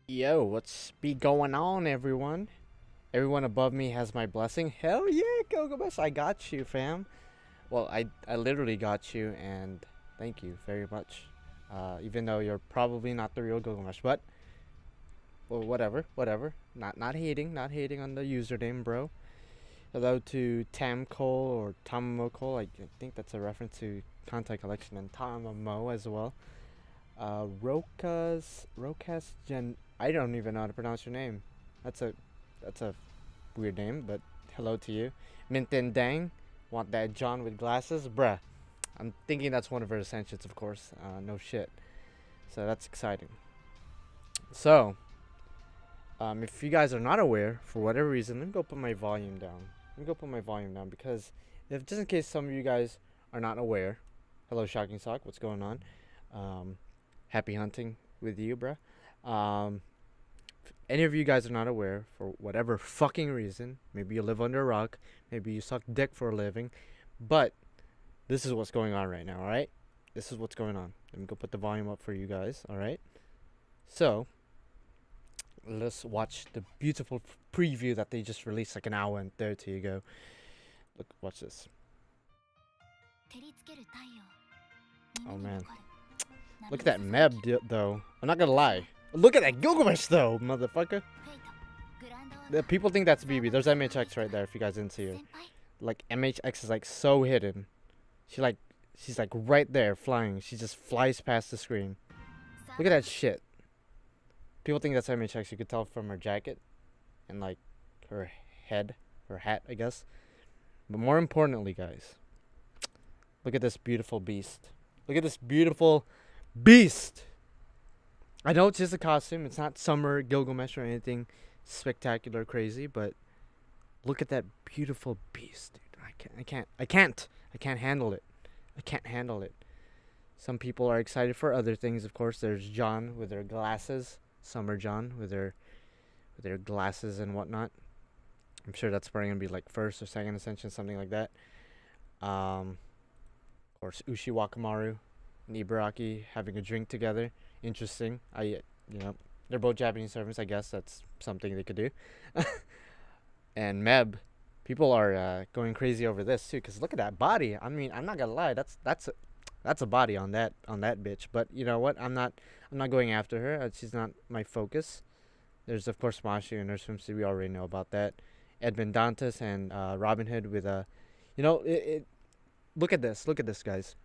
Yo, what's be going on, everyone? Everyone above me has my blessing. Hell yeah, Gilgamesh, I got you, fam. Well, I literally got you, and thank you very much. Even though you're probably not the real Gilgamesh, but well, whatever. Not hating on the username, bro. Hello to Tamcole or Tamamocole. I think that's a reference to Contact Collection and Tamamo as well. Rokas Gen. I don't even know how to pronounce your name. That's a that's a weird name, but hello to you. Mintin Dang, want that John with glasses, bruh. I'm thinking that's one of her ascensions, of course. No shit. So that's exciting. So, if you guys are not aware, for whatever reason, let me go put my volume down. Let me go put my volume down because if just in case some of you guys are not aware, hello Shocking Sock, what's going on? Happy hunting with you, bruh. If any of you guys are not aware, for whatever fucking reason, maybe you live under a rock, maybe you suck dick for a living, but this is what's going on right now, alright? This is what's going on. Let me go put the volume up for you guys, alright? So, let's watch the beautiful preview that they just released like an hour and 30 ago. Look, watch this. Oh man. Look at that Meb though. I'm not gonna lie. Look at that Gilgamesh though, motherfucker. The people think that's BB. There's MHX right there if you guys didn't see her. Like MHX is like so hidden. She's like right there flying. She just flies past the screen. Look at that shit. People think that's MHX. You could tell from her jacket and like her head, her hat, I guess. But more importantly, guys, look at this beautiful beast. Look at this beautiful beast. I know it's just a costume. It's not summer Gilgamesh or anything spectacular crazy, but look at that beautiful beast, dude. I can't handle it. I can't handle it. Some people are excited for other things, of course. There's John with her glasses. Summer John with her glasses and whatnot. I'm sure that's probably gonna be like first or second ascension, something like that. Of course, Ushi Wakamaru and Ibaraki having a drink together. Interesting. They're both Japanese servants. I guess that's something they could do. And Meb, people are going crazy over this too. Cause look at that body. I mean, I'm not gonna lie. That's a body on that bitch. But you know what? I'm not going after her. She's not my focus. There's of course Mashi and her swimsuit. We already know about that. Edmund Dantes and Robin Hood with a, look at this. Look at this, guys.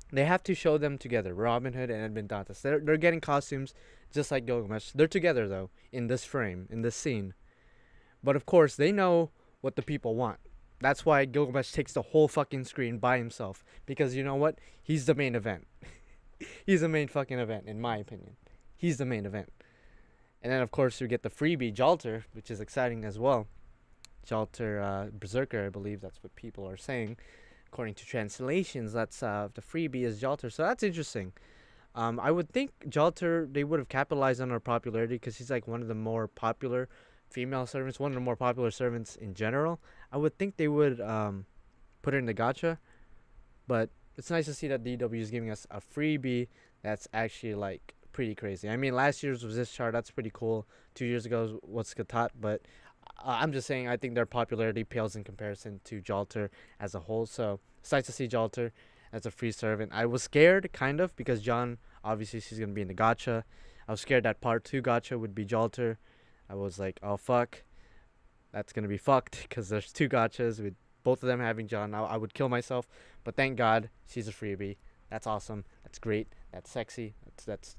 They have to show them together. Robin Hood and Edmund Dantes. They're getting costumes just like Gilgamesh. They're together though in this frame, in this scene. But of course they know what the people want. That's why Gilgamesh takes the whole fucking screen by himself. Because you know what? He's the main event. He's the main fucking event, in my opinion. He's the main event. And then, of course, you get the freebie Jalter, which is exciting as well. Jalter Berserker, I believe that's what people are saying. According to translations, that's the freebie is Jalter. So that's interesting. I would think Jalter, they would have capitalized on her popularity because she's like one of the more popular female servants, one of the more popular servants in general. I would think they would put her in the gacha, but it's nice to see that DW is giving us a freebie that's actually like pretty crazy. I mean, last year's was this chart. That's pretty cool. 2 years ago was Katat, but I'm just saying I think their popularity pales in comparison to Jalter as a whole. So it's nice to see Jalter as a free servant. I was scared, kind of, because John, obviously, she's going to be in the gacha. I was scared that part 2 gacha would be Jalter. I was like, oh, fuck. That's going to be fucked because there's 2 gachas with both of them having John. I would kill myself. But thank God she's a freebie. That's awesome. That's great. That's sexy. That's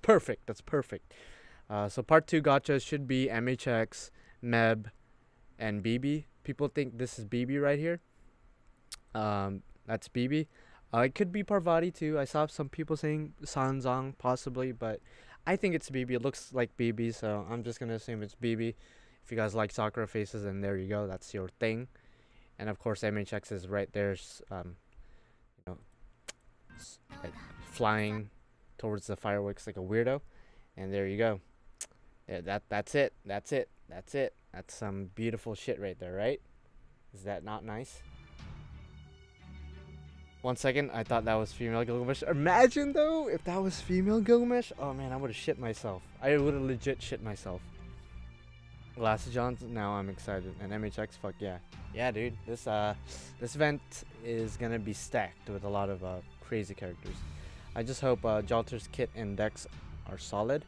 perfect. That's perfect. So part 2 gachas should be MHX, Meb, and BB. People think this is BB right here. That's BB. It could be Parvati too. I saw some people saying Sanzang possibly, but I think it's BB. It looks like BB, so I'm just gonna assume it's BB. If you guys like Sakura faces, then there you go. That's your thing. And of course, MHX is right there. You know, like flying towards the fireworks like a weirdo. And there you go. Yeah, that's it. That's it. That's it. That's some beautiful shit right there, right? Is that not nice? 1 second, I thought that was female Gilgamesh. Imagine though, if that was female Gilgamesh. Oh man, I would have shit myself. I would have legit shit myself. Glasses Johns, now I'm excited. And MHX, fuck yeah. Yeah, dude, this event is gonna be stacked with a lot of crazy characters. I just hope Jalter's kit and decks are solid.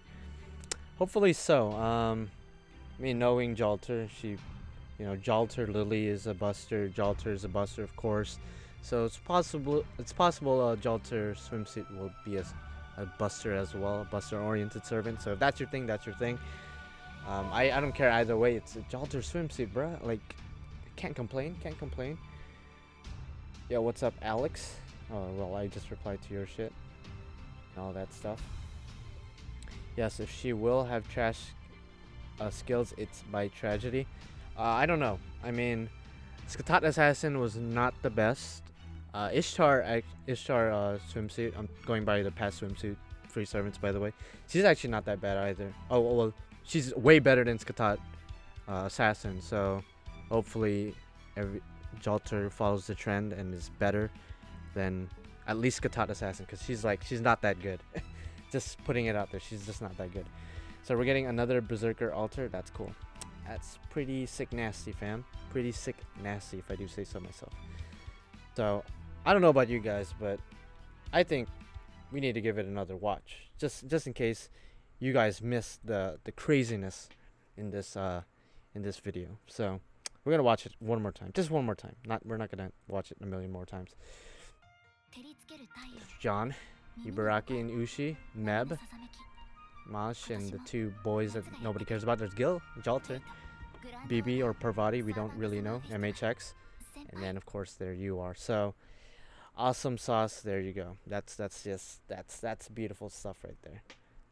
Hopefully so. I mean, knowing Jalter, Jalter Lily is a buster. Jalter is a buster, of course. So it's possible Jalter swimsuit will be a buster as well, a buster-oriented servant. So if that's your thing, that's your thing. I don't care either way. It's a Jalter swimsuit, bruh. Like, can't complain. Yeah, what's up, Alex? Oh, well, I just replied to your shit. And all that stuff. Yes, if she will have trash skills, it's by tragedy. I don't know. I mean, Skatat Assassin was not the best. Ishtar swimsuit. I'm going by the past swimsuit free servants, by the way. She's actually not that bad either. Oh, well, she's way better than Skatat Assassin. So hopefully every Jalter follows the trend and is better than at least Skatat Assassin, because she's not that good. Just putting it out there, she's just not that good. So we're getting another Berserker altar. That's cool. That's pretty sick nasty, fam. Pretty sick nasty, if I do say so myself. So I don't know about you guys, but I think we need to give it another watch, just in case you guys missed the craziness in this video. So we're gonna watch it one more time, just one more time. We're not gonna watch it a million more times. John, Ibaraki and Ushi, Meb, Mash, and the two boys that nobody cares about. There's Gil, Jalter, BB or Parvati, we don't really know, MHX, and then of course there you are. So awesome sauce, there you go. That's beautiful stuff right there.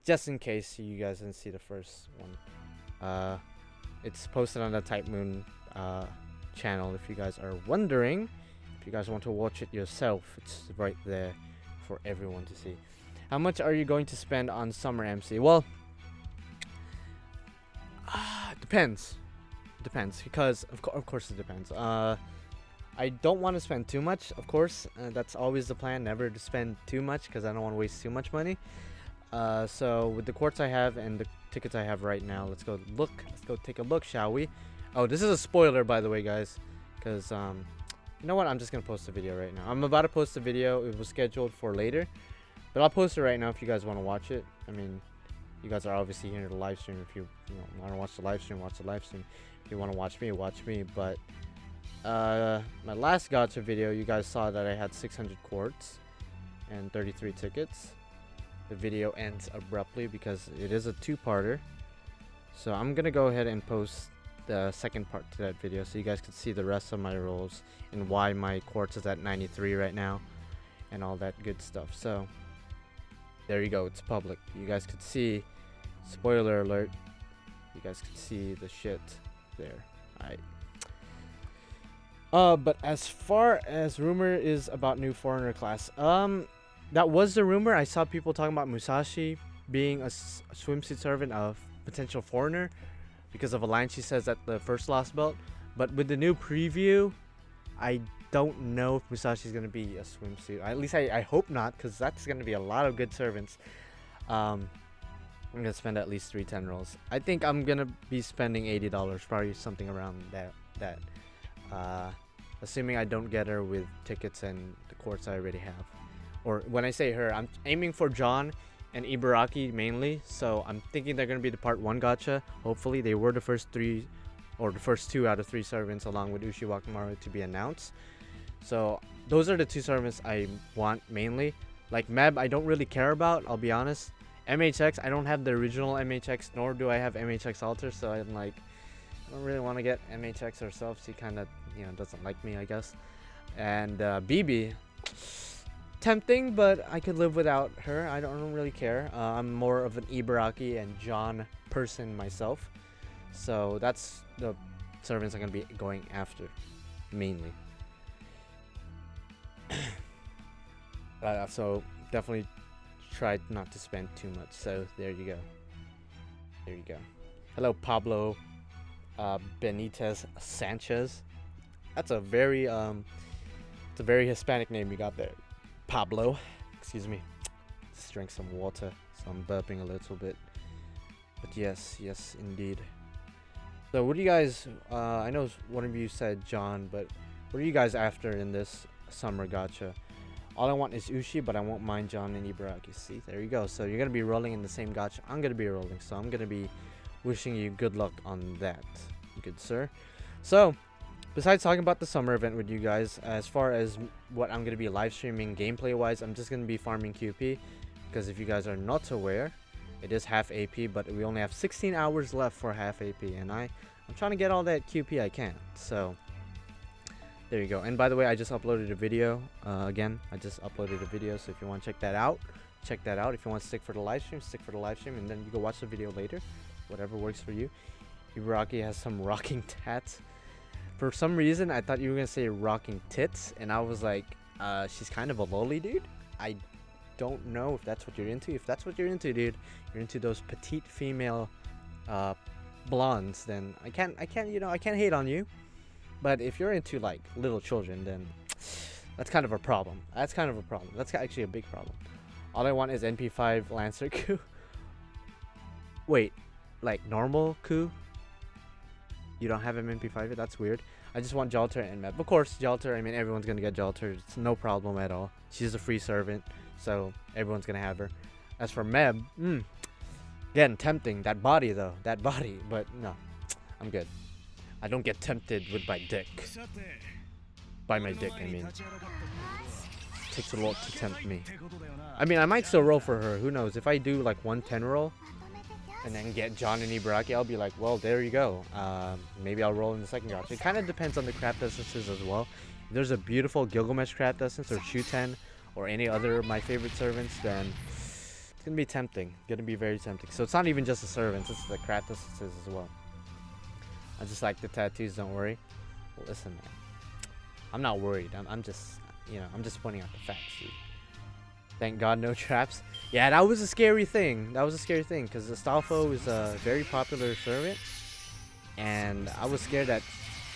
Just in case you guys didn't see the first one, it's posted on the Type Moon channel. If you guys are wondering, if you guys want to watch it yourself, it's right there for everyone to see. How much are you going to spend on Summer MC? Well, depends. Depends, because of course it depends. I don't want to spend too much, of course. That's always the plan, never to spend too much, because I don't want to waste too much money. So with the quartz I have and the tickets I have right now, let's go take a look, shall we? Oh, this is a spoiler, by the way, guys, because you know what, I'm just gonna post a video right now. I'm about to post a video. It was scheduled for later, but I'll post it right now if you guys want to watch it. I mean, you guys are obviously here to the live stream. If you want to watch the live stream, watch the live stream. If you want to watch me, but my last gacha video, you guys saw that I had 600 quartz and 33 tickets. The video ends abruptly because it is a two-parter. So I'm gonna go ahead and post the second part to that video so you guys can see the rest of my rolls and why my quartz is at 93 right now and all that good stuff. So there you go, it's public. You guys could see, spoiler alert, you guys could see the shit there. Alright. But as far as rumor is about new foreigner class, that was the rumor. I saw people talking about Musashi being a swimsuit servant of potential foreigner because of a line she says at the first Lost Belt. But with the new preview, I don't know if Musashi is going to be a swimsuit. At least I hope not, because that's going to be a lot of good servants. I'm going to spend at least 310 rolls. I think I'm going to be spending $80, probably something around that. Assuming I don't get her with tickets and the quartz I already have. Or when I say her, I'm aiming for John and Ibaraki mainly. So I'm thinking they're going to be the part 1 gacha. Hopefully they were the first 3 or the first 2 out of 3 servants along with Ushi Wakamaru to be announced. So those are the 2 servants I want mainly. Like Meb, I don't really care about, I'll be honest. MHX, I don't have the original MHX, nor do I have MHX Alter. So I'm like, I don't really want to get MHX herself. She kind of, doesn't like me, I guess. And BB, tempting, but I could live without her. I don't really care. I'm more of an Ibaraki and John person myself. So that's the servants I'm going to be going after, mainly. So definitely try not to spend too much. So there you go. There you go. Hello, Pablo Benitez Sanchez. That's a very It's a very Hispanic name you got there. Pablo. Excuse me. Just drank some water, so I'm burping a little bit. But yes, yes, indeed. So what do you guys, I know one of you said John, but what are you guys after in this summer gacha? All I want is Ushi, but I won't mind John and Ibaraki. See, there you go. So you're going to be rolling in the same gacha I'm going to be rolling. So I'm going to be wishing you good luck on that, good sir. So, besides talking about the summer event with you guys, as far as what I'm going to be live streaming gameplay-wise, I'm just going to be farming QP. Because if you guys are not aware, it is half AP, but we only have 16 hours left for half AP. And I'm trying to get all that QP I can. So, there you go. And by the way, I just uploaded a video. Again, I just uploaded a video. So if you want to check that out, check that out. If you want to stick for the live stream, stick for the live stream. And then you go watch the video later. Whatever works for you. Ibaraki has some rocking tats. For some reason, I thought you were going to say rocking tits. And I was like, she's kind of a loli, dude. I don't know if that's what you're into. If that's what you're into, dude, you're into those petite female blondes, then I can't hate on you. But if you're into like little children, then that's kind of a problem. That's actually a big problem. All I want is NP5 Lancer Ku. Wait, like normal Ku? You don't have him NP5 yet? That's weird. I just want Jalter and Meb. Of course, Jalter, I mean, everyone's gonna get Jalter. It's no problem at all. She's a free servant, so everyone's gonna have her. As for Meb, again, tempting. That body, though. That body. But no, I'm good. I don't get tempted with my dick. By my dick, I mean. It takes a lot to tempt me. I mean, I might still roll for her. Who knows? If I do like 110 roll and then get John and Ibaraki, I'll be like, well, there you go. Maybe I'll roll in the second gacha. It kind of depends on the craft essences as well. If there's a beautiful Gilgamesh craft essence or Shuten or any other of my favorite servants, then it's gonna be tempting. Gonna be very tempting. So it's not even just the servants, it's the craft essences as well. I just like the tattoos, don't worry. Well, listen, man. I'm not worried. I'm just, I'm just pointing out the facts, dude. Thank God no traps. Yeah, that was a scary thing. That was a scary thing because Astolfo is a very popular servant. And I was scared that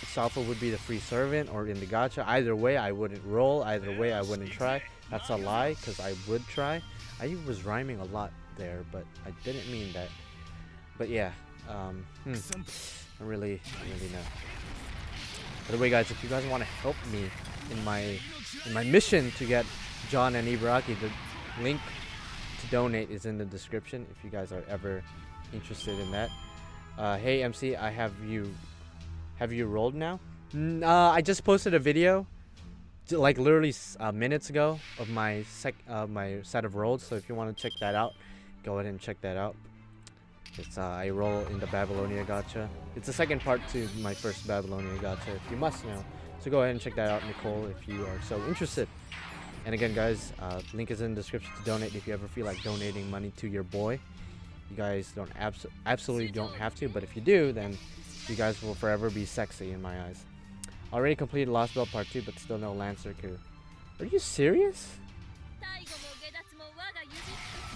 Astolfo would be the free servant or in the gacha. Either way, I wouldn't roll. Either way, I wouldn't try. That's a lie because I would try. I was rhyming a lot there, but I didn't mean that. But yeah, I really know. By the way, guys, if you guys want to help me in my mission to get John and Ibaraki, the link to donate is in the description if you guys are ever interested in that. Hey MC, have you rolled now? I just posted a video like literally minutes ago of my set of rolls, so if you want to check that out, go ahead and check that out. It's I roll in the Babylonia gacha. It's the second part to my first Babylonia gacha, if you must know. So go ahead and check that out, Nicole, if you are so interested. And again, guys, link is in the description to donate if you ever feel like donating money to your boy. You guys don't absolutely don't have to, but if you do, then you guys will forever be sexy in my eyes. Already completed Lost Belt Part 2, but still no Lancer Ku. Are you serious?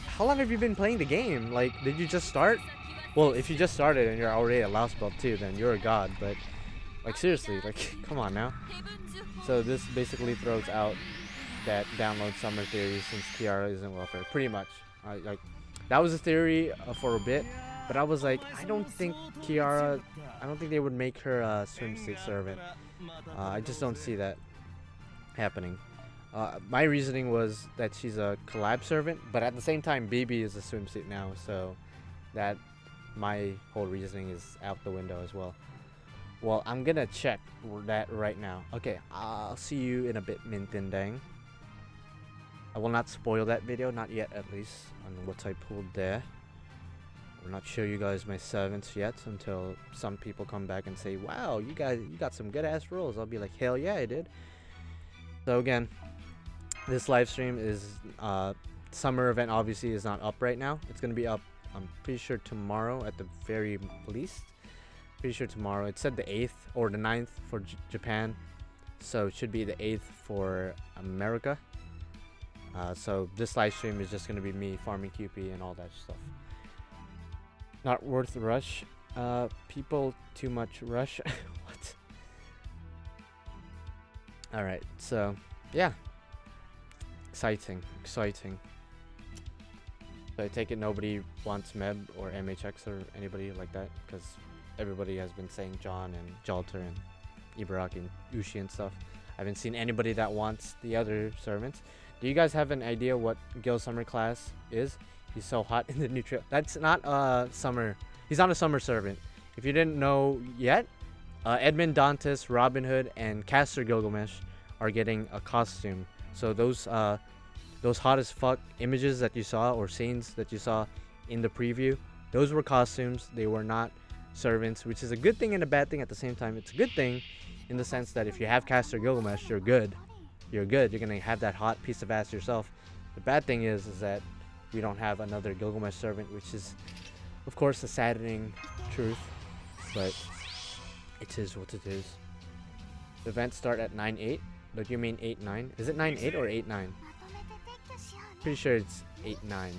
How long have you been playing the game? Like, did you just start? Well, if you just started and you're already at Lost Belt 2, then you're a god, but like seriously, like come on now. So this basically throws out that download summer theory since Kiara isn't welfare, pretty much. Like that was a theory for a bit, but I was like, I don't think they would make her a swimsuit servant. I just don't see that happening. My reasoning was that she's a collab servant, but at the same time, BB is a swimsuit now, so that my whole reasoning is out the window as well. Well, I'm gonna check that right now. Okay, I'll see you in a bit, Mintindang. I will not spoil that video, not yet at least, on what I pulled there. I'll not show you guys my servants yet until some people come back and say, wow, you got some good ass rolls. I'll be like, hell yeah, I did. So again, this live stream is summer event obviously is not up right now. It's gonna be up, I'm pretty sure tomorrow at the very least. Pretty sure tomorrow. It said the 8th or the 9th for Japan, so it should be the 8th for America. So this live stream is just gonna be me farming QP and all that stuff. Not worth the rush. People too much rush. What? Alright, so yeah, exciting. So I take it nobody wants Meb or MHX or anybody like that, because everybody has been saying John and Jalter and Ibaraki and Ushi and stuff. I haven't seen anybody that wants the other servants. Do you guys have an idea what Gil Summer class is? He's so hot in the new trail. That's not summer. He's not a summer servant. If you didn't know yet, Edmund Dantes, Robin Hood, and Caster Gilgamesh are getting a costume. So those hot as fuck images that you saw or scenes that you saw in the preview, those were costumes. They were not servants, which is a good thing and a bad thing at the same time. It's a good thing in the sense that if you have Caster Gilgamesh, you're good. You're gonna have that hot piece of ass yourself. The bad thing is that we don't have another Gilgamesh servant, which is, of course, a saddening truth. But it is what it is. The events start at 9/8. Don't you mean 8/9? Is it 9/8 or 8/9? Pretty sure it's 8/9.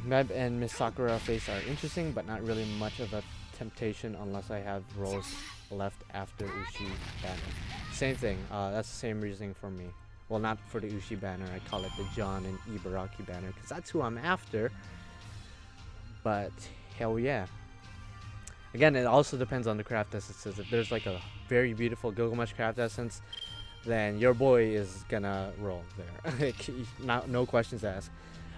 Meb and Miss Sakura face are interesting, but not really much of a temptation unless I have roles left after Ushi banner. Same thing. That's the same reasoning for me. Well, not for the Ushi banner. I call it the John and Ibaraki banner because that's who I'm after. But hell yeah. Again, it also depends on the craft essences. If there's like a very beautiful Gilgamesh craft essence, then your boy is gonna roll there. No questions asked.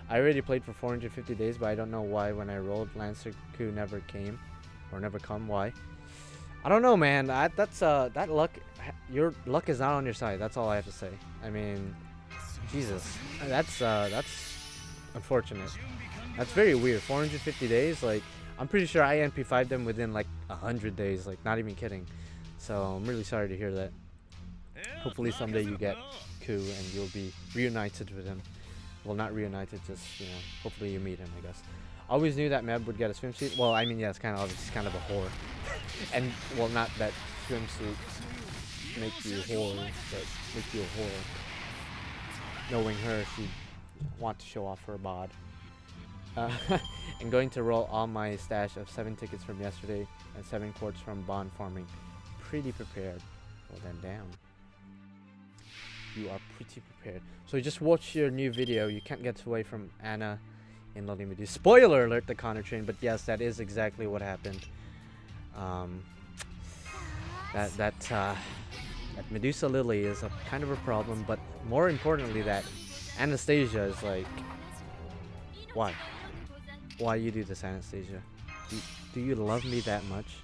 I already played for 450 days, but I don't know why when I rolled Lancer Coup never came or never come. Why? I don't know, man. That's that luck. Your luck is not on your side. That's all I have to say. I mean, Jesus, that's unfortunate. That's very weird. 450 days, like I'm pretty sure I NP5'd them within like 100 days. Like not even kidding. So I'm really sorry to hear that. Hopefully someday you get Coup and you'll be reunited with him. Well, not reunited, just, you know, hopefully you meet him, I guess. Always knew that Meb would get a swimsuit. Well, I mean, yeah, it's kind of obvious. It's kind of a whore. And, well, not that swimsuit make you a whore, but make you a whore. Knowing her, she'd want to show off her bod. And going to roll all my stash of 7 tickets from yesterday and 7 quartz from bond farming. Pretty prepared. Well, then, damn. You are pretty prepared. So you just watch your new video. You can't get away from Anna in Lily Medusa. Spoiler alert, the Connor train. But yes, that is exactly what happened. That Medusa Lily is a kind of a problem. But more importantly, that Anastasia is like, why? Why you do this, Anastasia? Do you love me that much?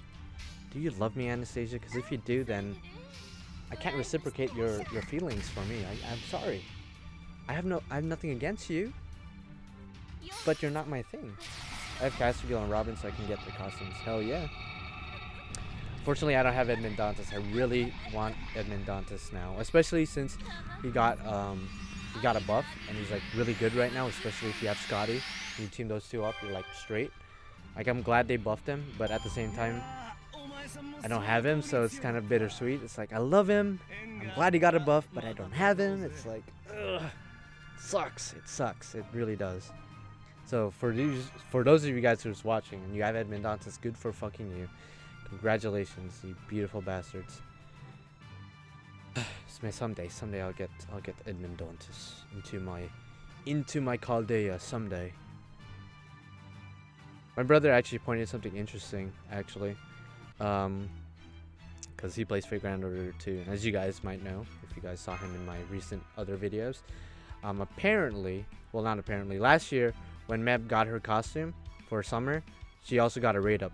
Do you love me, Anastasia? Because if you do, then I can't reciprocate your feelings for me. I'm sorry. I have nothing against you, but you're not my thing. I have Castergill and Robin, so I can get the costumes. Hell yeah. Fortunately, I don't have Edmund Dantes. I really want Edmund Dantes now, especially since he got a buff and he's like really good right now. Especially if you have Scotty, you team those two up, you're like straight. Like I'm glad they buffed him, but at the same time, I don't have him, so it's kind of bittersweet. It's like I love him, I'm glad he got a buff, but I don't have him. It's like, ugh, sucks. It sucks. It really does. So for those of you guys who's watching and you have Edmund Dantes, good for fucking you. Congratulations, you beautiful bastards. Someday I'll get Edmund Dantes into my Chaldea someday. My brother actually pointed something interesting, actually. Because he plays Fate Grand Order 2, and as you guys might know, if you guys saw him in my recent other videos, apparently, well not apparently, last year when Meb got her costume for summer, she also got a raid up.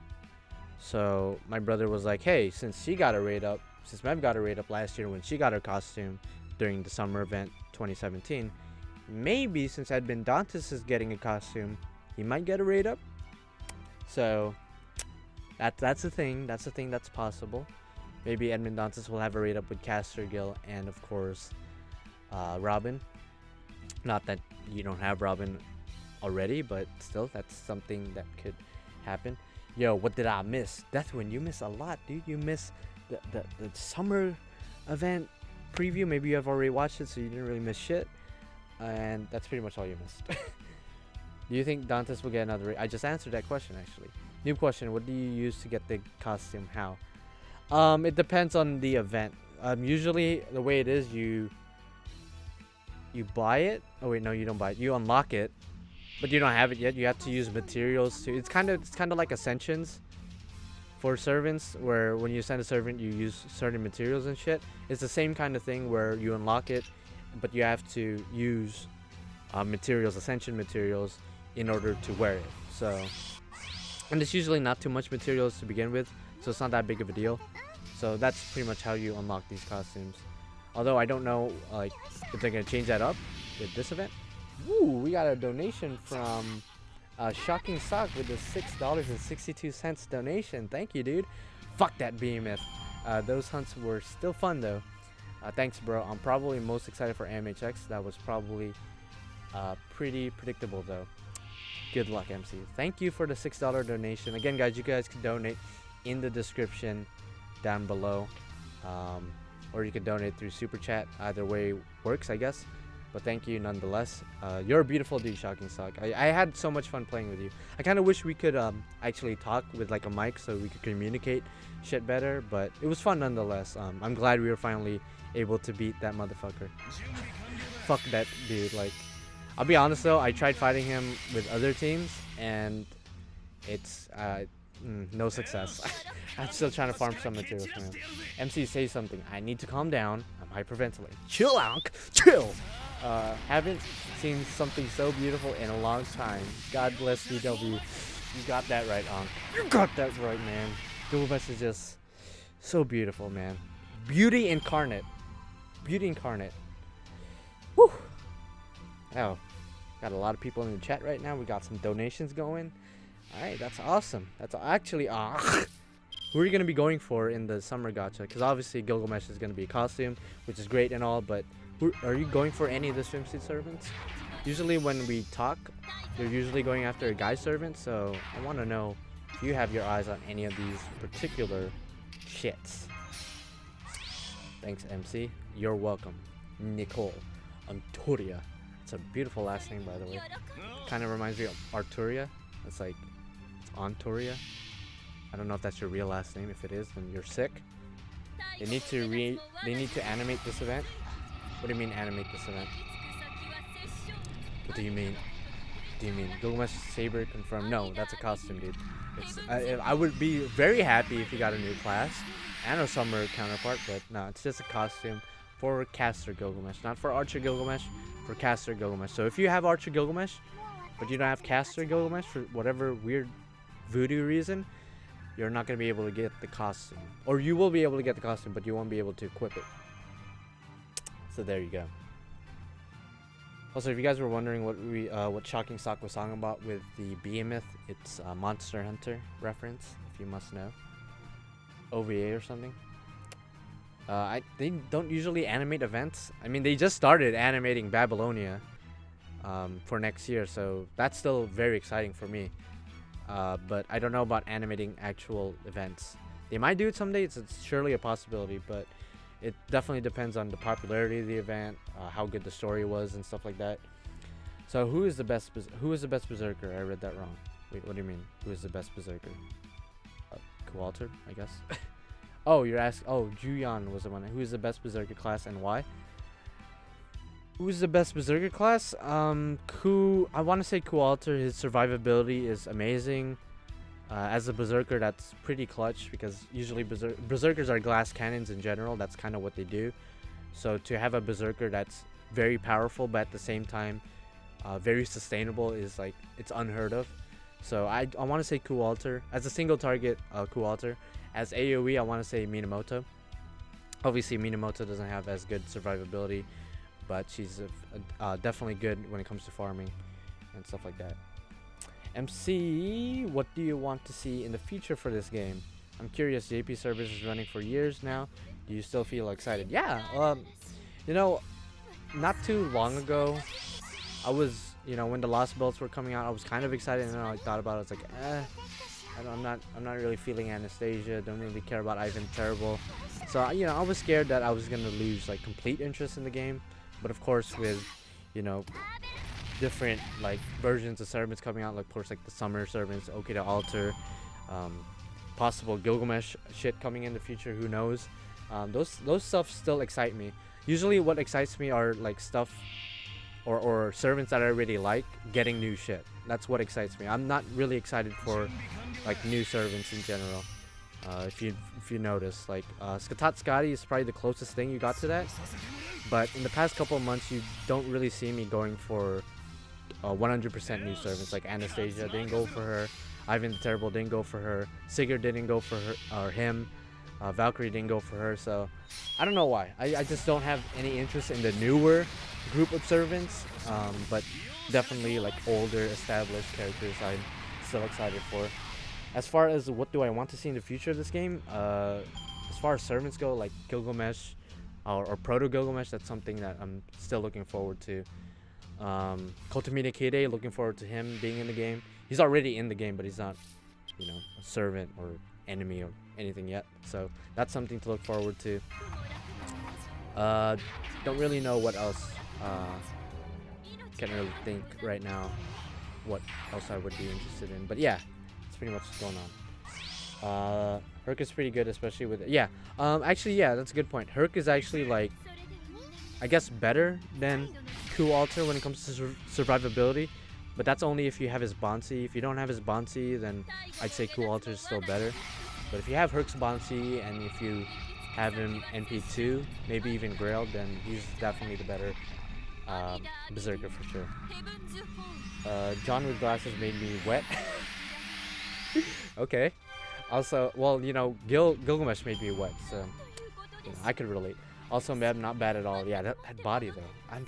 So my brother was like, hey, since Meb got a raid up last year when she got her costume during the summer event 2017, maybe since Edmund Dantes is getting a costume, he might get a raid up. So that's a thing. That's a thing that's possible. Maybe Edmund Dantes will have a raid up with Castergill and of course Robin. Not that you don't have Robin already, but still, that's something that could happen. Yo, what did I miss? Deathwind, you miss a lot, dude. You miss the summer event preview. Maybe you have already watched it, so you didn't really miss shit. And that's pretty much all you missed. Do you think Dantes will get another raid? I just answered that question, actually. New question, what do you use to get the costume? How? It depends on the event. Usually the way it is, you buy it. Oh wait, no, you don't buy it. You unlock it, but you don't have it yet. You have to use materials to. It's kind of like Ascensions for servants, where when you send a servant, you use certain materials and shit. It's the same kind of thing where you unlock it, but you have to use materials, Ascension materials, in order to wear it. So, and it's usually not too much materials to begin with, so it's not that big of a deal. So that's pretty much how you unlock these costumes. Although I don't know like if they're gonna change that up with this event. Ooh, we got a donation from Shocking Sock with the $6.62 donation. Thank you, dude. Fuck that behemoth. Those hunts were still fun though. Thanks, bro. I'm probably most excited for MHX. That was probably pretty predictable though. Good luck, MC. Thank you for the $6 donation. Again, guys, you guys can donate in the description down below, or you can donate through super chat. Either way works, I guess. But thank you nonetheless. You're a beautiful dude, Shocking Sock. I had so much fun playing with you. I kind of wish we could actually talk with like a mic so we could communicate shit better, but it was fun nonetheless. I'm glad we were finally able to beat that motherfucker. Fuck that dude. Like, I'll be honest though, I tried fighting him with other teams and it's no success. I'm still trying to farm some materials from him. MC, say something. I need to calm down. I'm hyperventilating. Chill out. Chill. Haven't seen something so beautiful in a long time. God bless DW. You got that right, Ankh. You got that right, man. Gilgamesh is just so beautiful, man. Beauty incarnate. Beauty incarnate. Whew. Oh, got a lot of people in the chat right now. We got some donations going. Alright, that's awesome. That's actually who are you going to be going for in the summer gacha? Because obviously Gilgamesh is going to be a costume, which is great and all, but are you going for any of the swimsuit servants? Usually when we talk, you're usually going after a guy servant, so I want to know if you have your eyes on any of these particular shits. Thanks, MC. You're welcome. Nicole Antoria. It's a beautiful last name, by the way. Kind of reminds me of Arturia. It's like, it's Antoria. I don't know if that's your real last name. If it is, then you're sick. They need to animate this event. What do you mean animate this event? What do you mean? What do you mean? Gilgamesh Saber confirmed. No, that's a costume, dude. It's I would be very happy if you got a new class and a summer counterpart, but no, it's just a costume for Caster Gilgamesh, not for Archer Gilgamesh, for Caster Gilgamesh. So if you have Archer Gilgamesh, but you don't have Caster Gilgamesh for whatever weird voodoo reason, you're not going to be able to get the costume. Or you will be able to get the costume, but you won't be able to equip it. So there you go. Also, if you guys were wondering what Shocking Sock was talking about with the behemoth, it's a Monster Hunter reference, if you must know. OVA or something. They don't usually animate events. I mean, they just started animating Babylonia for next year, so that's still very exciting for me. But I don't know about animating actual events. They might do it someday. It's surely a possibility, but it definitely depends on the popularity of the event, how good the story was, and stuff like that. So who is the best berserker? I read that wrong. Wait, what do you mean? Who is the best berserker? Coalter, I guess. Oh, you're asking. Oh, Juyan was the one. Who is the best berserker class and why? Who's the best berserker class? I want to say Coalter. His survivability is amazing. As a berserker, that's pretty clutch because usually berserkers are glass cannons in general. That's kind of what they do. So to have a berserker that's very powerful but at the same time very sustainable is like, it's unheard of. So I want to say Coalter. As a single target, Coalter. As AoE, I want to say Minamoto. Obviously, Minamoto doesn't have as good survivability, but she's definitely good when it comes to farming and stuff like that. MC, what do you want to see in the future for this game? I'm curious. JP servers is running for years now. Do you still feel excited? Yeah. You know, not too long ago, I was, you know, when the Lost Belts were coming out, I was kind of excited, and then I thought about it. I was like, I'm not really feeling Anastasia. Don't really care about Ivan Terrible. So you know, I was scared that I was gonna lose like complete interest in the game. But of course, with, you know, different like versions of servants coming out, like of course like the summer servants, Okita Altar, possible Gilgamesh shit coming in the future, who knows. Those stuff still excite me. Usually what excites me are like stuff or servants that I really like getting new shit. That's what excites me. I'm not really excited for like new servants in general. If you notice, like Skatat Scotty is probably the closest thing you got to that. But in the past couple of months, you don't really see me going for 100% new servants. Like Anastasia didn't go for her. Ivan the Terrible didn't go for her. Sigurd didn't go for her or him. Valkyrie didn't go for her. So I don't know why. I just don't have any interest in the newer group of servants. But definitely like older established characters I'm still excited for. As far as what do I want to see in the future of this game, as far as servants go, like Gilgamesh or Proto Gilgamesh, that's something that I'm still looking forward to. Kotomine Kide, looking forward to him being in the game. He's already in the game, but he's not, you know, a servant or enemy or anything yet. So that's something to look forward to. Don't really know what else. Can't really think right now what else I would be interested in. But yeah, that's pretty much what's going on. Herc is pretty good, especially with actually, yeah, that's a good point. Herc is actually like, I guess, better than Ku Alter when it comes to survivability, but that's only if you have his Bonsi. If you don't have his Bonsi, then I'd say Ku Alter is still better. But if you have Herc's Bonsi and if you have him NP2, maybe even Grail, then he's definitely the better Berserker for sure. John with glasses made me wet. Okay. Also, well, you know, Gilgamesh made me wet, so you know, I could relate. Also, Meb, not bad at all. Yeah, that body though. I'm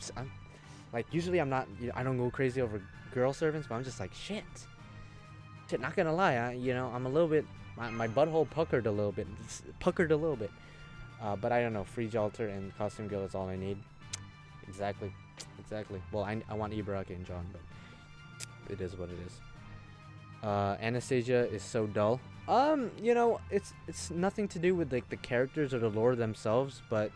like, usually I'm not, you know, I don't go crazy over girl servants, but I'm just like, shit. Not gonna lie, I'm a little bit, my butthole puckered a little bit. But I don't know, Free Alter and Costume Guild is all I need. Exactly. Well, I want Ibaraki and John, but it is what it is. Anastasia is so dull. You know, it's nothing to do with like the characters or the lore themselves, but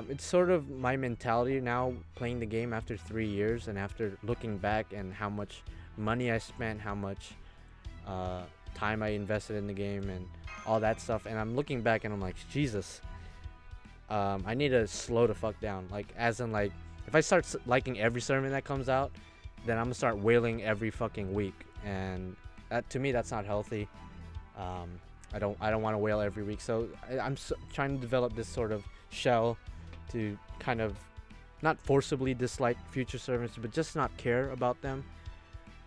it's sort of my mentality now playing the game after 3 years and after looking back and how much money I spent, how much time I invested in the game and all that stuff, and I'm looking back and I'm like, Jesus, I need to slow the fuck down. Like, as in, like, if I start liking every sermon that comes out, then I'm gonna start wailing every fucking week, and that, to me, that's not healthy. I don't want to wail every week, so I'm trying to develop this sort of shell to kind of not forcibly dislike future servants, but just not care about them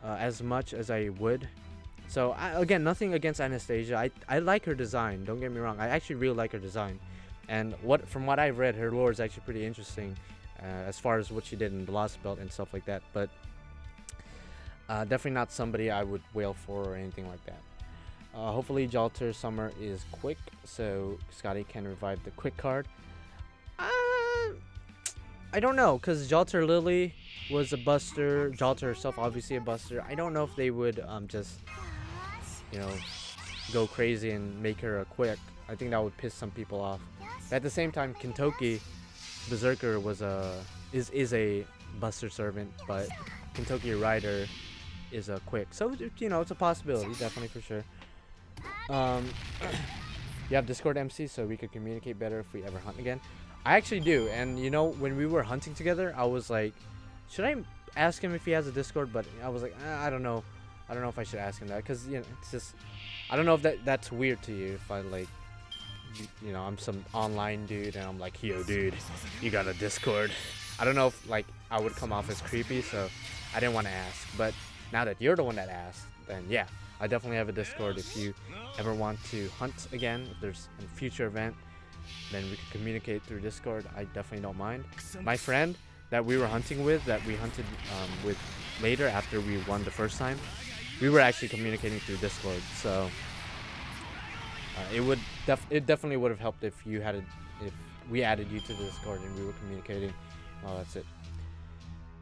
as much as I would. So again, nothing against Anastasia. I like her design, don't get me wrong. I actually really like her design, and from what I've read, her lore is actually pretty interesting as far as what she did in the Lost Belt and stuff like that, but definitely not somebody I would wail for or anything like that. Hopefully Jalter Summer is quick, so Scotty can revive the quick card. I don't know, because Jalter Lily was a buster, Jalter herself obviously a buster. I don't know if they would just, you know, go crazy and make her a quick. I think that would piss some people off. At the same time, Kentoki Berserker is a buster servant, but Kentoki Rider is a quick. So, you know, it's a possibility, definitely for sure. You have Discord MC so we could communicate better if we ever hunt again. I actually do, and you know, when we were hunting together, I was like, should I ask him if he has a Discord? But I was like, I don't know if I should ask him that, because, you know, it's just, I don't know if that's weird to you if I, like, you know, I'm some online dude and I'm like, yo dude, you got a Discord. I don't know if, like, I would come off as creepy, so I didn't want to ask. But now that you're the one that asked, then yeah, I definitely have a Discord. If you ever want to hunt again, if there's a future event, then we can communicate through Discord. I definitely don't mind. My friend that we were hunting with, that we hunted with later after we won the first time, we were actually communicating through Discord. So it definitely would have helped if we added you to the Discord and we were communicating. Oh, that's it.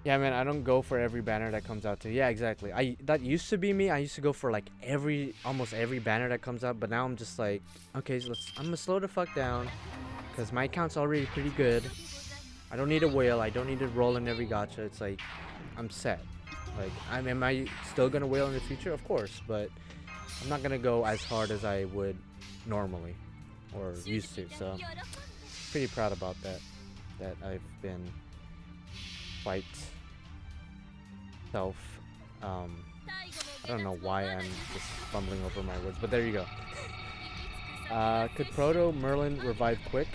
Yeah, man, I don't go for every banner that comes out too. Yeah, exactly. That used to be me. I used to go for like almost every banner that comes out, but now I'm just like, okay, so I'm gonna slow the fuck down, because my account's already pretty good. I don't need a whale. I don't need to roll in every gacha. It's like, I'm set. Like, am I still gonna whale in the future? Of course, but I'm not gonna go as hard as I would normally. or used to. So pretty proud about that. That I've been quite self. I don't know why I'm just fumbling over my words, but there you go. Could Proto Merlin revive quick?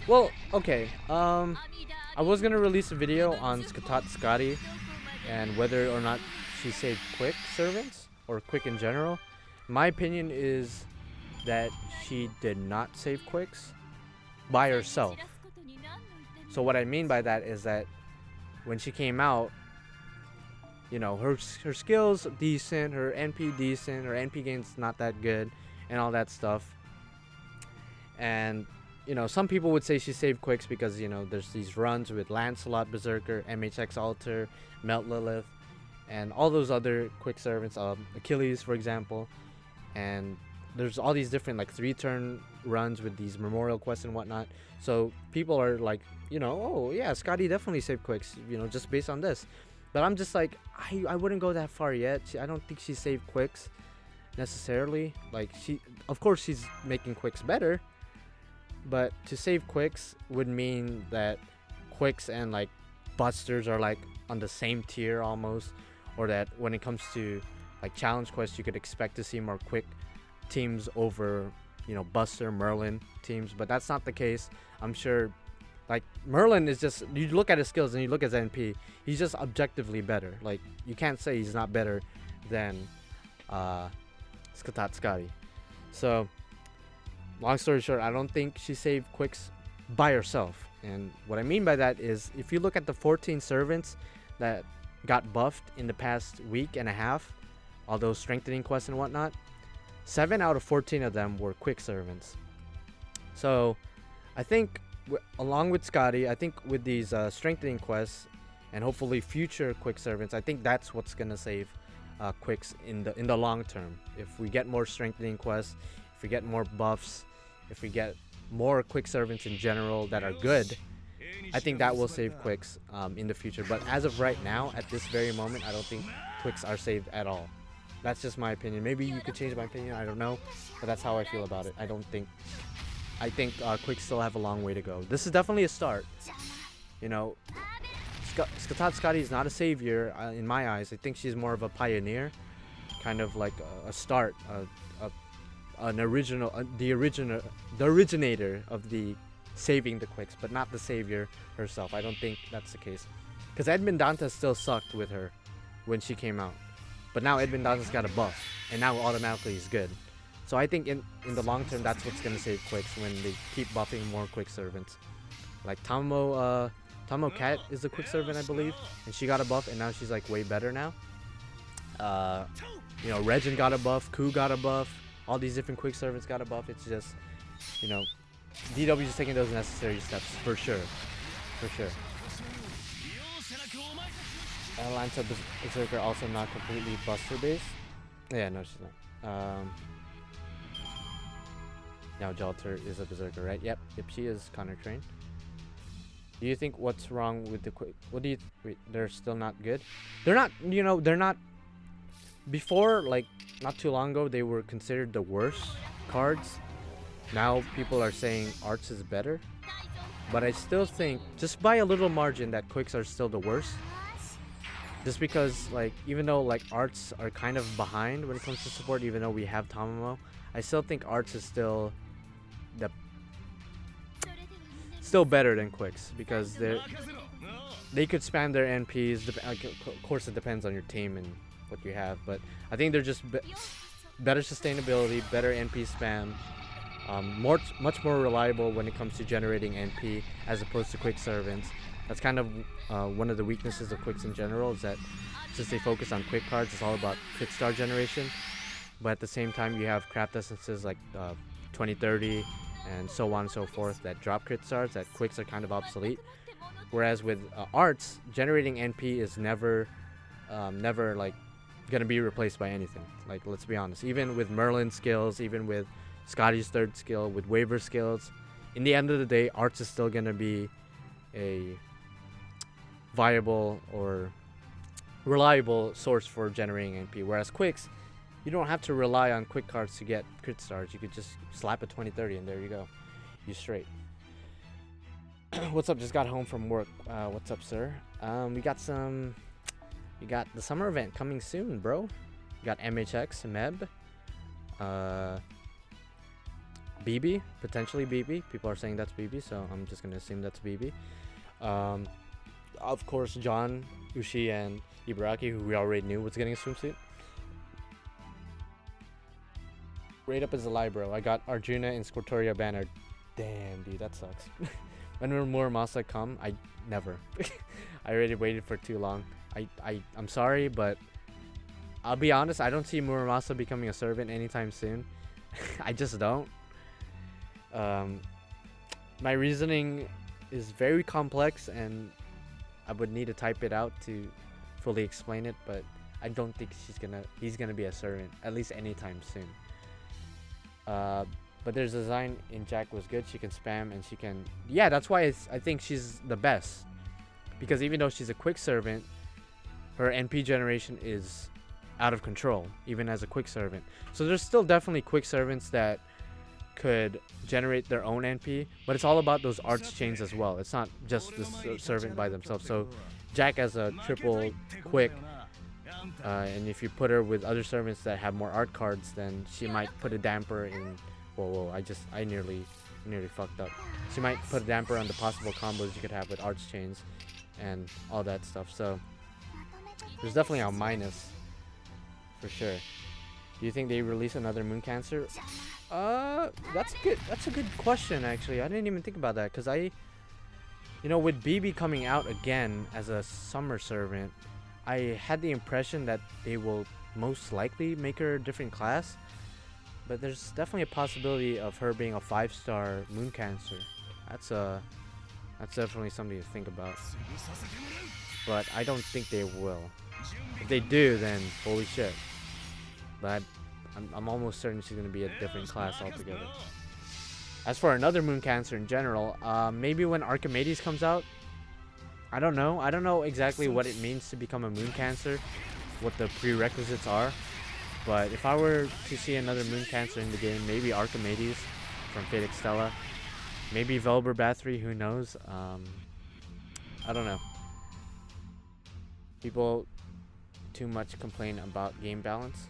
Well, okay. I was gonna release a video on Scotty and whether or not she saved quick servants or quick in general. My opinion is that she did not save quicks by herself. So what I mean by that is that when she came out, you know, her skills decent, her NP decent, her NP gain's not that good, and all that stuff. And you know, some people would say she saved quicks because, you know, there's these runs with Lancelot, Berserker, MHX Alter, Melt Lilith, and all those other quick servants, Achilles, for example. And there's all these different, like, 3-turn runs with these memorial quests and whatnot. So people are like, you know, oh, yeah, Scotty definitely saved quicks, you know, just based on this. But I'm just like, I wouldn't go that far yet. I don't think she saved quicks necessarily. Like, of course, she's making quicks better. But to save quicks would mean that quicks and like busters are like on the same tier almost, or that when it comes to like challenge quests, you could expect to see more quick teams over, you know, Buster, Merlin teams. But that's not the case. I'm sure like Merlin is just, you look at his skills and you look at his NP, he's just objectively better. Like, you can't say he's not better than Scotty. So long story short, I don't think she saved quicks by herself. And what I mean by that is, if you look at the 14 servants that got buffed in the past week and a half, all those strengthening quests and whatnot, 7 out of 14 of them were quick servants. So I think along with Scotty, I think with these strengthening quests and hopefully future quick servants, I think that's what's gonna save quicks in the long term. If we get more strengthening quests, if we get more buffs, if we get more quick servants in general that are good, I think that will save quicks in the future. But as of right now, at this very moment, I don't think quicks are saved at all. That's just my opinion. Maybe you could change my opinion, I don't know, but that's how I feel about it. I think quicks still have a long way to go. This is definitely a start. You know, Scotty is not a savior in my eyes. I think she's more of a pioneer, kind of like a start, the originator of the saving the quicks, but not the savior herself. I don't think that's the case, because Edmund Dantes still sucked with her when she came out, but now Edmund Dantes got a buff and now automatically he's good. So I think in the long term, that's what's gonna save quicks, when they keep buffing more quick servants. Like Tamo Cat is a quick servant, I believe, and she got a buff and now she's like way better now. You know, Regin got a buff, Ku got a buff, all these different quick servants got a buff. It's just, you know, DW is taking those necessary steps for sure. Atlanta Berserker also not completely Buster based. Yeah, no, she's not. Now Jalter is a Berserker, right? Yep, she is Connor trained. Do you think what's wrong with the quick? What do you? Wait, they're still not good. They're not. You know, they're not. Before, like, not too long ago, they were considered the worst cards. Now people are saying Arts is better, but I still think, just by a little margin, that quicks are still the worst. Just because, like, even though like Arts are kind of behind when it comes to support, even though we have Tamamo, I still think Arts is still better than quicks, because they could spam their NPs. Of course, it depends on your team and what you have, but I think they're just better sustainability, better NP spam, much more reliable when it comes to generating NP as opposed to quick servants. That's kind of one of the weaknesses of quicks in general, is that since they focus on quick cards, it's all about crit star generation, but at the same time you have craft essences like 2030 and so on and so forth that drop crit stars, that quicks are kind of obsolete. Whereas with Arts, generating NP is never like gonna be replaced by anything. Like, let's be honest, even with Merlin skills, even with Scotty's third skill, with waiver skills, in the end of the day, Arts is still gonna be a viable or reliable source for generating NP. Whereas quicks, you don't have to rely on quick cards to get crit stars. You could just slap a 20-30 and there you go. You straight. What's up? Just got home from work. What's up, sir? We got the summer event coming soon, bro. We got MHX, MEB, BB, potentially BB. People are saying that's BB, so I'm just gonna assume that's BB. Of course, John, Ushi, and Ibaraki, who we already knew was getting a swimsuit. Rate up as a lie, bro. I got Arjuna and Squirtoria banner. Damn, dude, that sucks. When will Muramasa come? I never. I already waited for too long. I'm sorry, but I'll be honest, I don't see Muramasa becoming a servant anytime soon. I just don't. My reasoning is very complex and I would need to type it out to fully explain it, but I don't think he's gonna be a servant, at least anytime soon. But there's a design in Jack was good. She can spam and she can... Yeah, that's why I think she's the best. Because even though she's a quick servant, her NP generation is out of control, even as a quick servant. So there's still definitely quick servants that could generate their own NP, but it's all about those arts chains as well. It's not just the servant by themselves. So Jack as a triple quick, and if you put her with other servants that have more art cards, then she might put a damper in... Whoa, I nearly fucked up. She might put a damper on the possible combos you could have with arts chains and all that stuff. So there's definitely a minus for sure. Do you think they release another Moon Cancer? That's a good question actually. I didn't even think about that because with BB coming out again as a summer servant, I had the impression that they will most likely make her a different class. But there's definitely a possibility of her being a 5-star Moon Cancer. That's definitely something to think about. But I don't think they will. If they do, then holy shit. But I'm almost certain she's gonna be a different class altogether. As for another Moon Cancer in general, maybe when Archimedes comes out, I don't know. I don't know exactly what it means to become a Moon Cancer, what the prerequisites are. But if I were to see another Moon Cancer in the game, maybe Archimedes from Fate Extella, maybe Velber Bathory, who knows? I don't know. People too much complain about game balance.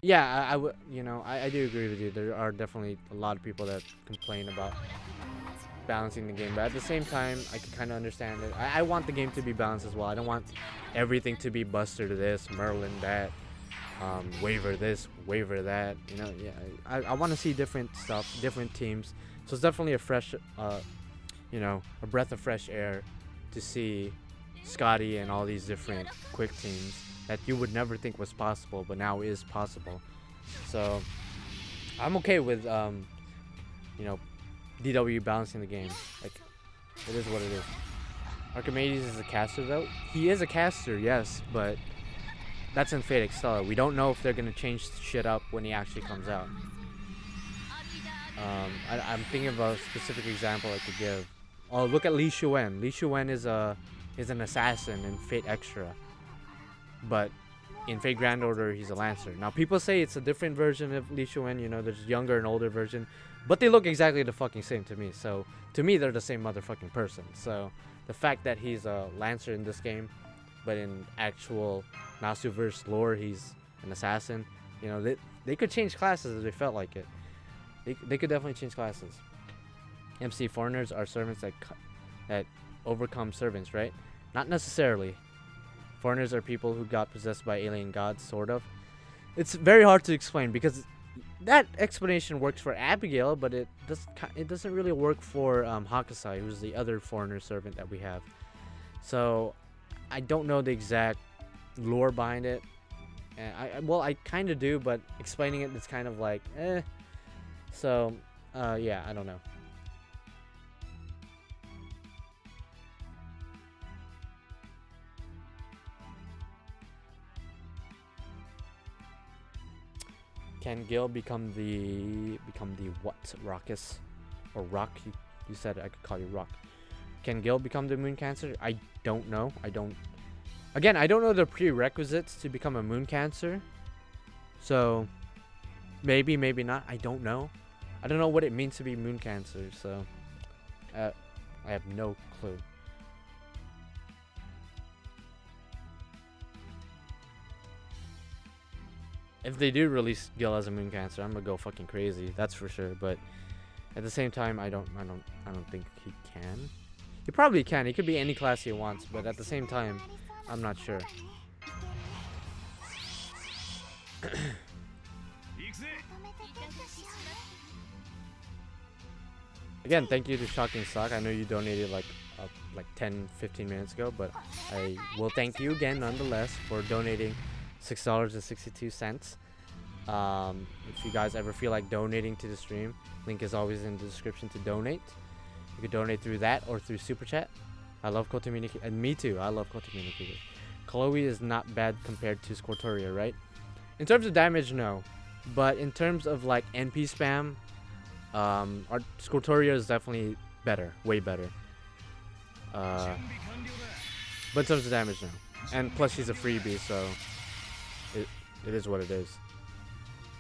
Yeah, I would, I do agree with you. There are definitely a lot of people that complain about balancing the game, but at the same time, I can kind of understand it. I want the game to be balanced as well. I don't want everything to be Buster to this, Merlin that, waiver this, waiver that. Yeah, I want to see different stuff, different teams. So it's definitely a fresh, a breath of fresh air to see Scotty and all these different quick teams that you would never think was possible, but now is possible. So I'm okay with, DW balancing the game. Like, it is what it is. Archimedes is a caster though. He is a caster, yes, but that's in Fate Extella. We don't know if they're gonna change shit up when he actually comes out. I'm thinking of a specific example I could give. Oh, look at Li Xuan. Li Xuan is an assassin in Fate Extra, but in Fate Grand Order he's a Lancer. Now people say it's a different version of Li Xuan. There's younger and older version. But they look exactly the fucking same to me. So, to me, they're the same motherfucking person. So, the fact that he's a Lancer in this game, but in actual Nasuverse lore, he's an assassin. They could change classes if they felt like it. They could definitely change classes. MC foreigners are servants that overcome servants, right? Not necessarily. Foreigners are people who got possessed by alien gods, sort of. It's very hard to explain because that explanation works for Abigail, but it doesn't really work for Hakusai, who's the other foreigner servant that we have. So I don't know the exact lore behind it. And I kind of do, but explaining it's kind of like So yeah, I don't know. Can Gil become the what? Raucous or Rock? You said I could call you Rock. Can Gil become the Moon Cancer? I don't know. Again, I don't know the prerequisites to become a moon cancer. So, maybe, maybe not. I don't know. I don't know what it means to be moon cancer. So, I have no clue. If they do release Gil as a moon cancer, I'm gonna go fucking crazy. That's for sure. But at the same time, I don't think he can. He probably can. He could be any class he wants. But at the same time, I'm not sure. Again, thank you to Shocking Sock. I know you donated like 10-15 minutes ago, but I will thank you again nonetheless for donating $6.62. If you guys ever feel like donating to the stream, link is always in the description to donate. You can donate through that or through Super Chat. I love co-communicator, and me too. I love co-communicator. Chloe is not bad compared to Scortoria, right? In terms of damage, no. But in terms of like NP spam, our Scortoria is definitely better, way better. But in terms of damage, no. And plus, she's a freebie, so it is what it is.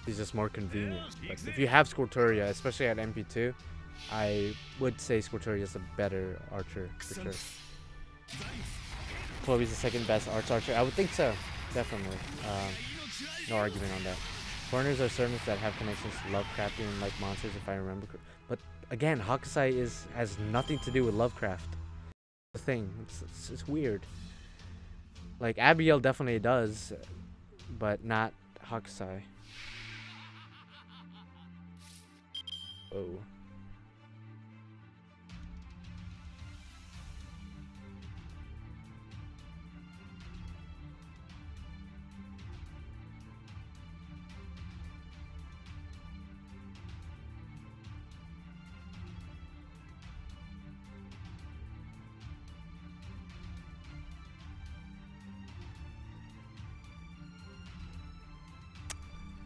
She's just more convenient. But if you have Scortoria, especially at MP2, I would say Scortoria is a better archer for sure. Chloe's the second best archer. I would think so, definitely. No argument on that. Foreigners are servants that have connections to Lovecraftian like monsters, if I remember. But again, Hakusai has nothing to do with Lovecraft. The thing, it's weird. Like Abigail definitely does, but not Hakusai. Oh.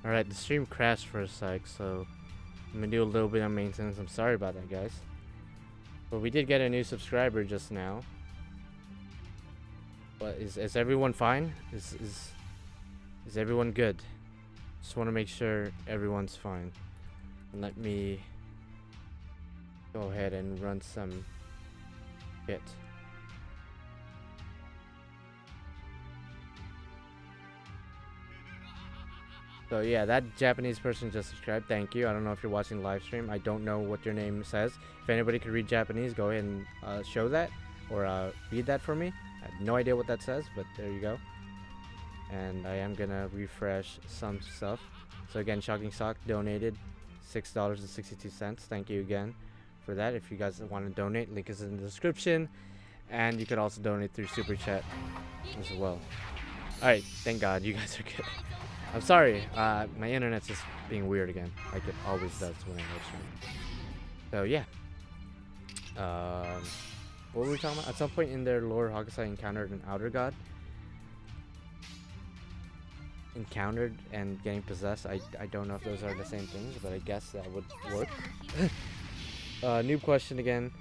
Alright, the stream crashed for a sec, so I'm gonna do a little bit of maintenance. I'm sorry about that, guys. But we did get a new subscriber just now. But is everyone fine? Is everyone good? Just want to make sure everyone's fine. And let me go ahead and run some bit. So yeah, that Japanese person just subscribed. Thank you. I don't know if you're watching the live stream. I don't know what your name says. If anybody could read Japanese, go ahead and show that or read that for me. I have no idea what that says, but there you go. And I am gonna refresh some stuff. So again, Shocking Sock donated $6.62. Thank you again for that. If you guys want to donate, link is in the description, and you could also donate through Super Chat as well. All right, thank God you guys are good. I'm sorry, my internet's just being weird again, like it always does when I live stream. So yeah, what were we talking about? At some point in their lore, Hakusai encountered an outer god. Encountered and getting possessed. I don't know if those are the same things, but I guess that would work. New question again.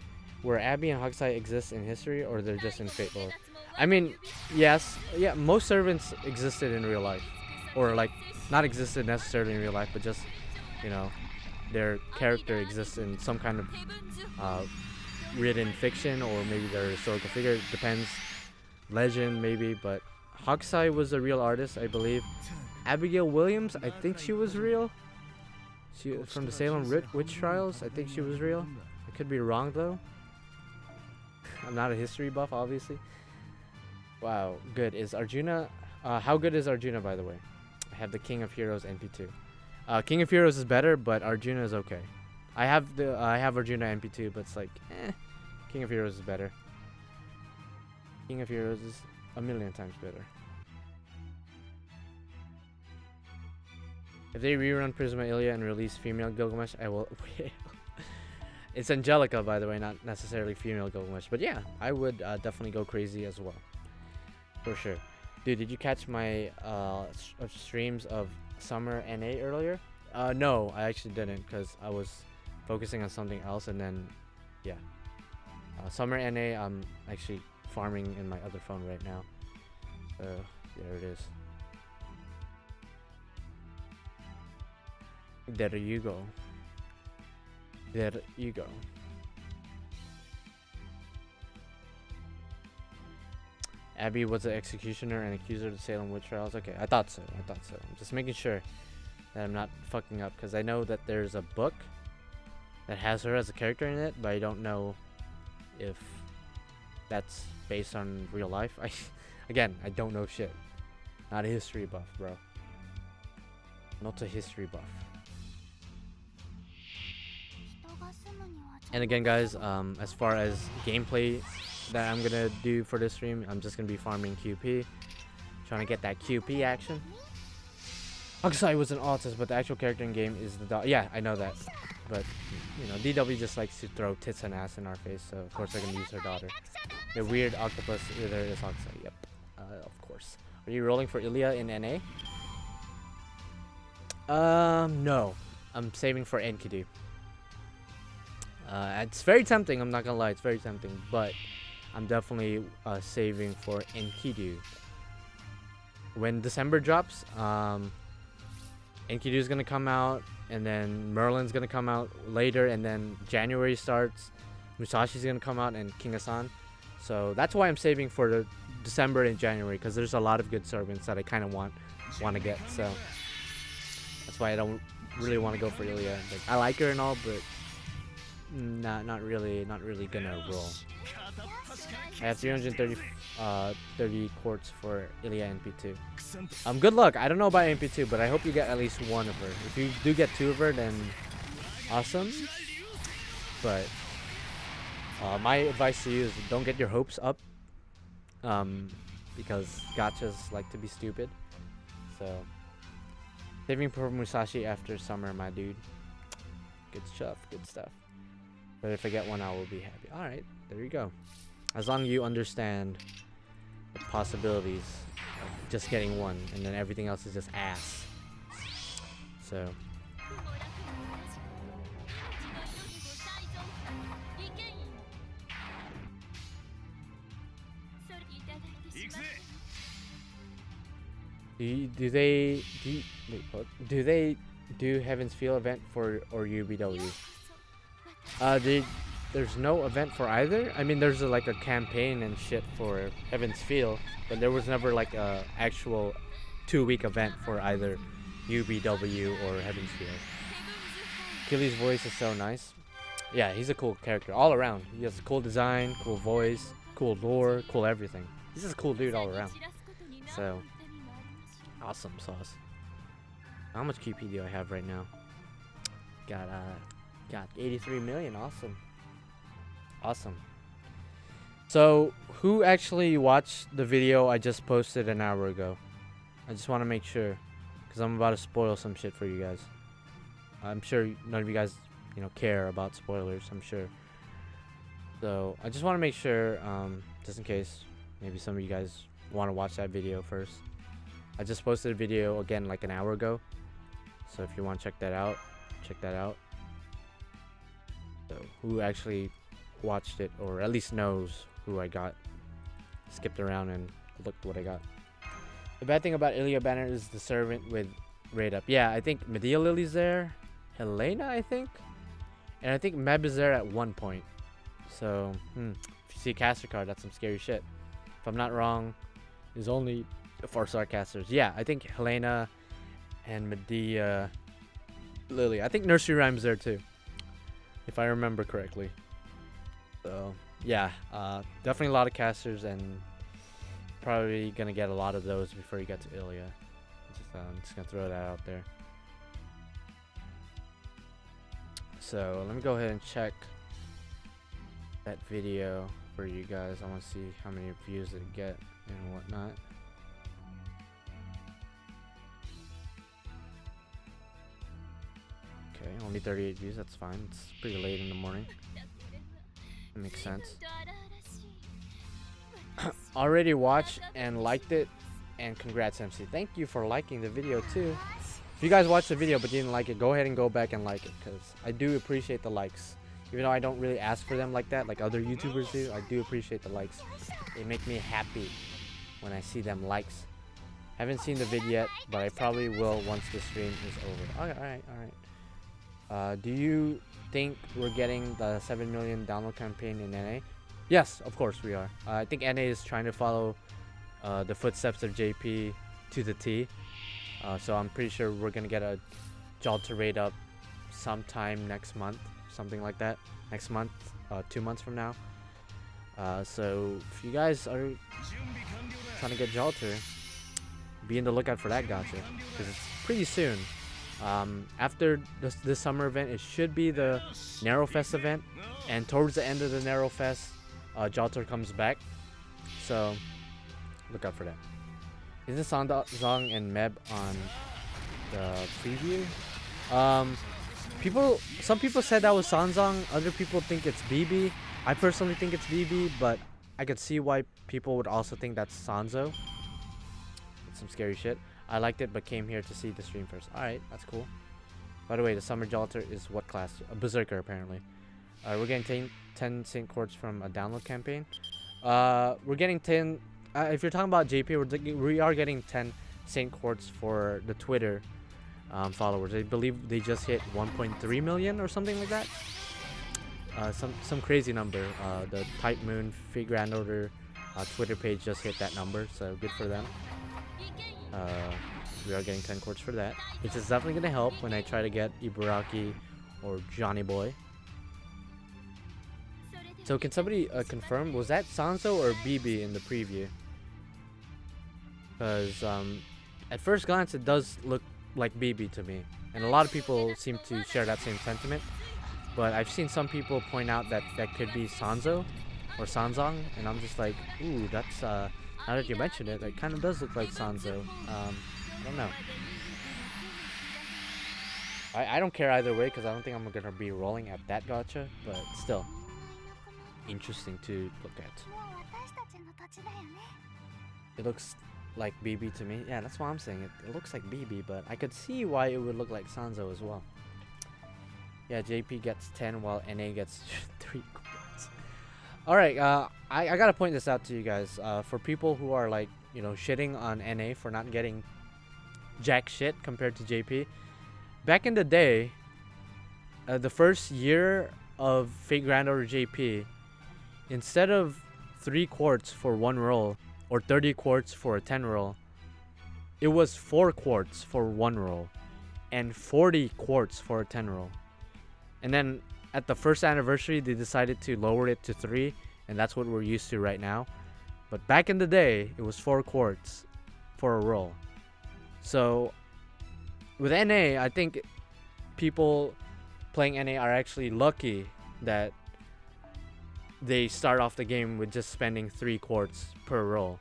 Were Abby and Hakusai exist in history, or they're just in Fate lore? I mean, yes, yeah, most servants existed in real life. Or like, not existed necessarily in real life, but just, you know, their character exists in some kind of written fiction, or maybe they're a historical figure. It depends. Legend, maybe, but Hakusai was a real artist, I believe. Abigail Williams, I think she was real. She from the Salem Witch Trials, I think she was real. I could be wrong though. I'm not a history buff, obviously. Wow, good. Is Arjuna? How good is Arjuna, by the way? I have the King of Heroes NP2. King of Heroes is better, but Arjuna is okay. I have Arjuna NP2, but it's like, King of Heroes is better. King of Heroes is a million times better. If they rerun Prisma Ilya and release female Gilgamesh, I will. It's Angelica, by the way, not necessarily female Gilgamesh. But yeah, I would definitely go crazy as well. For sure. Dude, did you catch my streams of Summer NA earlier? No, I actually didn't, because I was focusing on something else, and then, yeah. Summer NA, I'm actually farming in my other phone right now. There it is. There you go. There you go. Abby was the executioner and accuser of the Salem witch trials. Okay, I thought so. I'm just making sure that I'm not fucking up, because I know that there's a book that has her as a character in it, but I don't know if that's based on real life. Again, I don't know shit. Not a history buff, bro. Not a history buff. And again, guys, as far as gameplay that I'm gonna do for this stream, I'm just gonna be farming QP, trying to get that QP action. Akusai was an autist, but the actual character in game is the dog. Yeah, I know that, but you know, DW just likes to throw tits and ass in our face, so of course they're gonna use her daughter. The weird octopus either is Akusai. Yep, of course. Are you rolling for Ilya in NA? No, I'm saving for Enkidu. It's very tempting, I'm not gonna lie, it's very tempting, but I'm definitely saving for Enkidu. When December drops, Enkidu is gonna come out, and then Merlin's gonna come out later, and then January starts, Musashi's gonna come out, and King Asan. So that's why I'm saving for the December and January, because there's a lot of good servants that I kind of want to get. So that's why I don't really want to go for Ilya. Like, I like her and all, but not really gonna roll. I have 330 quartz for Ilya NP2. Good luck. I don't know about NP2, but I hope you get at least one of her. If you do get two of her, then awesome. But my advice to you is don't get your hopes up, because gachas like to be stupid. So saving for Musashi after summer, my dude. Good stuff, good stuff. But if I get one, I will be happy. All right, there you go. As long as you understand the possibilities of just getting one, and then everything else is just ass. So do they do Heaven's Feel event for or UBW? There's no event for either. I mean, there's like a campaign and shit for Heaven's Feel, but there was never like a actual 2-week event for either UBW or Heaven's Feel. Killy's voice is so nice. Yeah, he's a cool character all around. He has a cool design, cool voice, cool lore, cool everything. He's just a cool dude all around. So awesome sauce. How much QP do I have right now? Got 83 million. Awesome. So who actually watched the video I just posted an hour ago? I just want to make sure, because I'm about to spoil some shit for you guys. I'm sure none of you guys, you know, care about spoilers, I'm sure. So I just want to make sure, just in case maybe some of you guys want to watch that video first. I just posted a video again like an hour ago, so if you want to check that out, check that out. So who actually watched it, or at least knows who I got, skipped around and looked what I got. The bad thing about Ilya Banner is the servant with raid up. Yeah, I think Medea Lily's there, Helena I think, and I think Meb is there at one point. So if you see a caster card, that's some scary shit. If I'm not wrong, there's only 4-star casters. Yeah, I think Helena and Medea Lily. I think Nursery Rhyme's there too, if I remember correctly. So yeah, definitely a lot of casters, and probably gonna get a lot of those before you get to Ilya. I'm just gonna throw that out there. So let me go ahead and check that video for you guys. I want to see how many views it get and whatnot. Okay, only 38 views. That's fine. It's pretty late in the morning. That makes sense. Already watched and liked it, and congrats, MC. Thank you for liking the video too. If you guys watched the video but didn't like it, go ahead and go back and like it, because I do appreciate the likes. Even though I don't really ask for them like that, like other YouTubers do, I do appreciate the likes. They make me happy when I see them likes. Haven't seen the vid yet, but I probably will once the stream is over. Okay, alright. Do you think we're getting the 7 million download campaign in NA? Yes, of course we are. I think NA is trying to follow the footsteps of JP to the T. So I'm pretty sure we're gonna get a Jalter raid up sometime next month, something like that. Next month, 2 months from now. So if you guys are trying to get Jalter, be in the lookout for that gacha, because it's pretty soon. After this summer event, it should be the Narrowfest event, and towards the end of the Narrowfest, Jalter comes back. So look out for that. Is this Sanzong and Meb on the preview? Some people said that was Sanzong. Other people think it's BB. I personally think it's BB, but I could see why people would also think that's Sanzo. It's some scary shit. I liked it, but came here to see the stream first. Alright, that's cool. By the way, the Summer Jalter is what class? A Berserker, apparently. We're getting 10 Saint Quartz from a download campaign. We're getting 10... if you're talking about JP, we are getting 10 Saint Quartz for the Twitter followers. I believe they just hit 1.3 million or something like that. Some crazy number. The Type Moon Fig Grand Order Twitter page just hit that number, so good for them. We are getting 10 quartz for that, which is definitely going to help when I try to get Ibaraki or Johnny Boy. So can somebody confirm, was that Sanzo or BB in the preview? Because at first glance it does look like BB to me, and a lot of people seem to share that same sentiment, but I've seen some people point out that that could be Sanzo or Sanzong, and I'm just like, ooh, that's now that you mention it, it kind of does look like Sanzo. I don't know. I don't care either way, because I don't think I'm gonna be rolling at that gacha, but still interesting to look at. It looks like BB to me. Yeah, that's what I'm saying. It looks like BB, but I could see why it would look like Sanzo as well. Yeah, JP gets 10 while NA gets 3 quartz. Alright, I gotta point this out to you guys. For people who are like, you know, shitting on NA for not getting jack shit compared to JP. Back in the day, the first year of Fate Grand Order JP, instead of 3 quartz for 1 roll or 30 quartz for a 10 roll, it was 4 quartz for 1 roll and 40 quartz for a 10 roll. And then at the first anniversary, they decided to lower it to 3, and that's what we're used to right now. But back in the day, it was 4 quartz for a roll. So with NA, I think people playing NA are actually lucky that they start off the game with just spending 3 quartz per roll.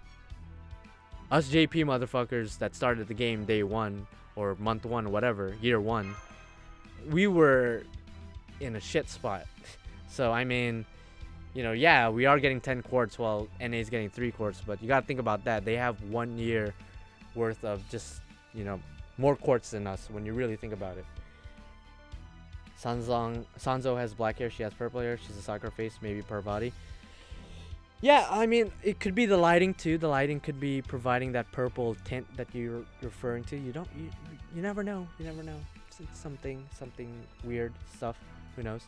Us JP motherfuckers that started the game day 1 or month 1 or whatever, year 1, we were in a shit spot. So I mean, you know, yeah, we are getting 10 quartz while NA is getting 3 quartz, but you gotta think about that. They have 1 year worth of just, you know, more quartz than us when you really think about it. Sanzo has black hair, she has purple hair, she's a soccer face, maybe Parvati. Yeah, I mean, it could be the lighting too. The lighting could be providing that purple tint that you're referring to. You never know. You never know. It's something weird stuff. Who knows?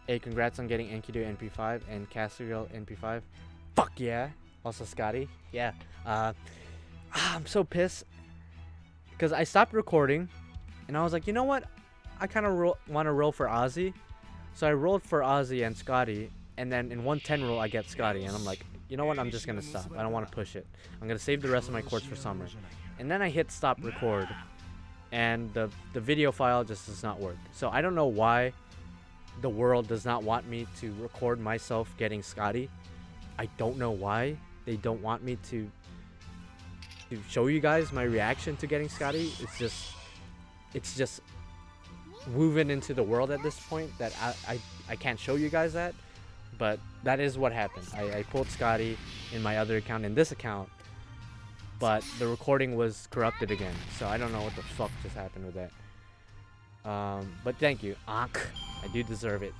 Hey, congrats on getting Enkidu NP5 and Castiel NP5. Fuck yeah. Also Scotty. Yeah. I'm so pissed because I stopped recording and I was like, you know what? I kind of want to roll for Ozzy. So I rolled for Ozzy and Scotty, and then in 110 roll I get Scotty, and I'm like, you know what? I'm just gonna stop. I don't want to push it. I'm gonna save the rest of my quartz for summer. And then I hit stop record, and the video file just does not work. So I don't know why the world does not want me to record myself getting Scotty. I don't know why they don't want me to show you guys my reaction to getting Scotty. It's just woven into the world at this point that I can't show you guys that, but that is what happened. I pulled Scotty in my other account, in this account, but the recording was corrupted again, so I don't know what the fuck just happened with that. But thank you, Ankh. I do deserve it.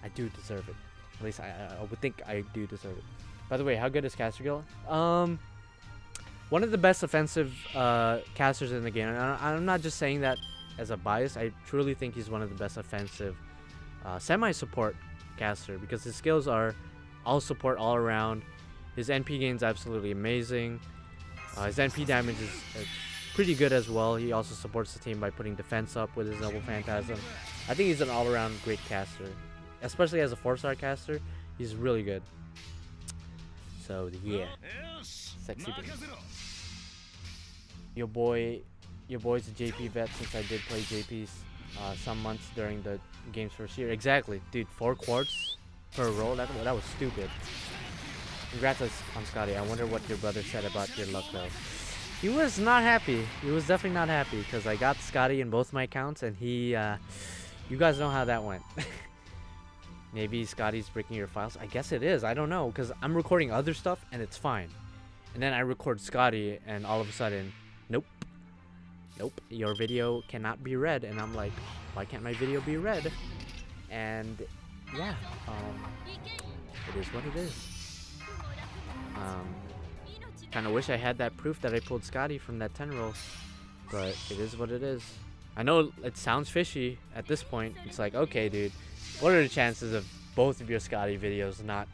I do deserve it. At least I would think I do deserve it. By the way, how good is Caster Gil? One of the best offensive casters in the game. And I'm not just saying that as a bias. I truly think he's one of the best offensive semi-support caster because his skills are all support all around. His NP gain is absolutely amazing. His NP damage is pretty good as well. He also supports the team by putting defense up with his Noble Phantasm. I think he's an all-around great caster. Especially as a 4-star caster, he's really good. So yeah, sexy bean. Your boy's a JP vet since I did play JPs some months during the game's first year. Exactly, dude. 4 quartz per roll. That was stupid. Congrats on Scotty. I wonder what your brother said about your luck though. He was not happy. He was definitely not happy because I got Scotty in both my accounts and he, you guys know how that went. Maybe Scotty's breaking your files. I guess it is. I don't know because I'm recording other stuff and it's fine. And then I record Scotty and all of a sudden, nope, your video cannot be read. And I'm like, why can't my video be read? And yeah, it is what it is. Kind of wish I had that proof that I pulled Scotty from that 10 roll, but it is what it is. I know it sounds fishy at this point. It's like, okay, dude, what are the chances of both of your Scotty videos not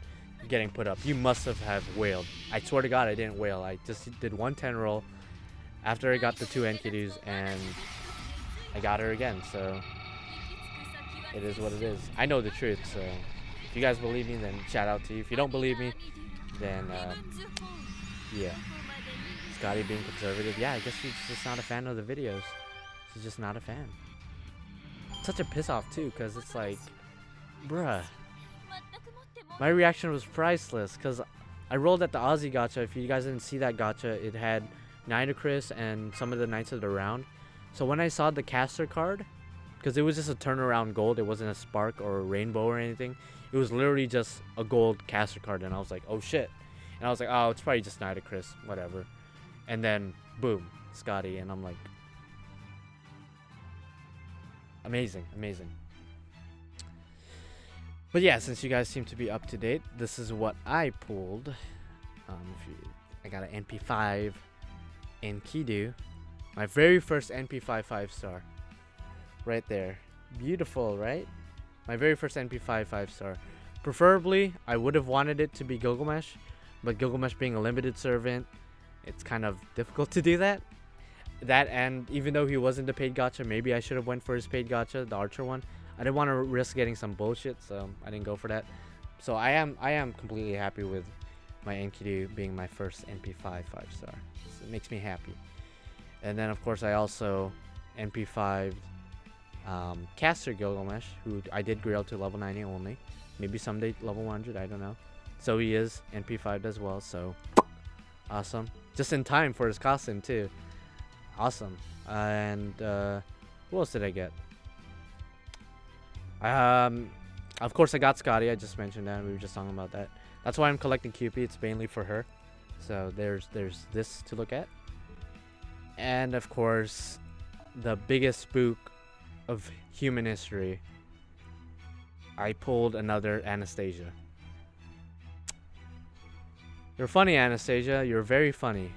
getting put up? You must have whaled. I swear to God, I didn't whale. I just did one 10 roll after I got the 2 Enkidus, and I got her again. So it is what it is. I know the truth. So if you guys believe me, then shout out to you. If you don't believe me, then yeah, Scotty being conservative. Yeah, I guess he's just not a fan of the videos. He's just not a fan. Such a piss off too, because it's like, bruh. My reaction was priceless, because I rolled at the Aussie gacha. If you guys didn't see that gacha, it had Nidacris and some of the Knights of the Round. So when I saw the caster card, because it was just a turnaround gold, it wasn't a spark or a rainbow or anything. It was literally just a gold caster card, and I was like, oh shit. And I was like, oh, it's probably just Nidacris, whatever. And then, boom, Scotty, and I'm like, amazing, amazing. But yeah, since you guys seem to be up to date, this is what I pulled. I got an NP5 Enkidu. My very first NP5 5-star. Right there. Beautiful, right? My very first NP5 5-star. Preferably, I would have wanted it to be Gilgamesh. But Gilgamesh being a limited servant, it's kind of difficult to do that. And even though he wasn't the paid gacha, maybe I should have went for his paid gacha, the Archer one. I didn't want to risk getting some bullshit, so I didn't go for that. So I am completely happy with my Enkidu being my first NP5 5-star. So it makes me happy. And then of course I also NP5'd Caster Gilgamesh, who I did grill to level 90 only. Maybe someday level 100, I don't know. So he is NP5'd as well, so awesome. Just in time for his costume too. Awesome. And who else did I get? Of course I got Scotty. I just mentioned that. We were just talking about that. That's why I'm collecting QP. It's mainly for her. So there's this to look at. And of course, the biggest spook of human history. I pulled another Anastasia. You're funny, Anastasia. You're very funny.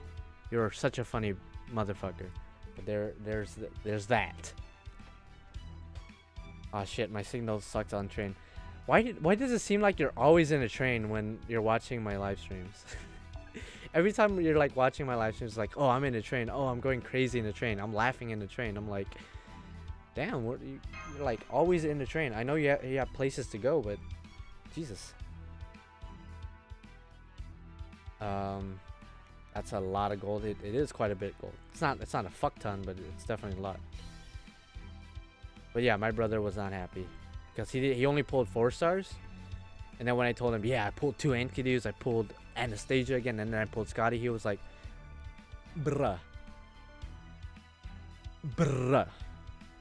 You're such a funny motherfucker. But there's that. Oh shit, my signal sucks on train. Why does it seem like you're always in a train when you're watching my live streams? Every time you're like watching my live streams, it's like, oh, I'm in a train. Oh, I'm going crazy in the train. I'm laughing in the train. I'm like, damn, you're like always in the train. I know you have places to go, but Jesus. That's a lot of gold. It is quite a bit gold. It's not a fuck ton, but it's definitely a lot. But yeah, my brother was not happy because he only pulled 4 stars, and then when I told him, yeah, I pulled 2 Enkidus, I pulled Anastasia again, and then I pulled Scotty, he was like, bruh,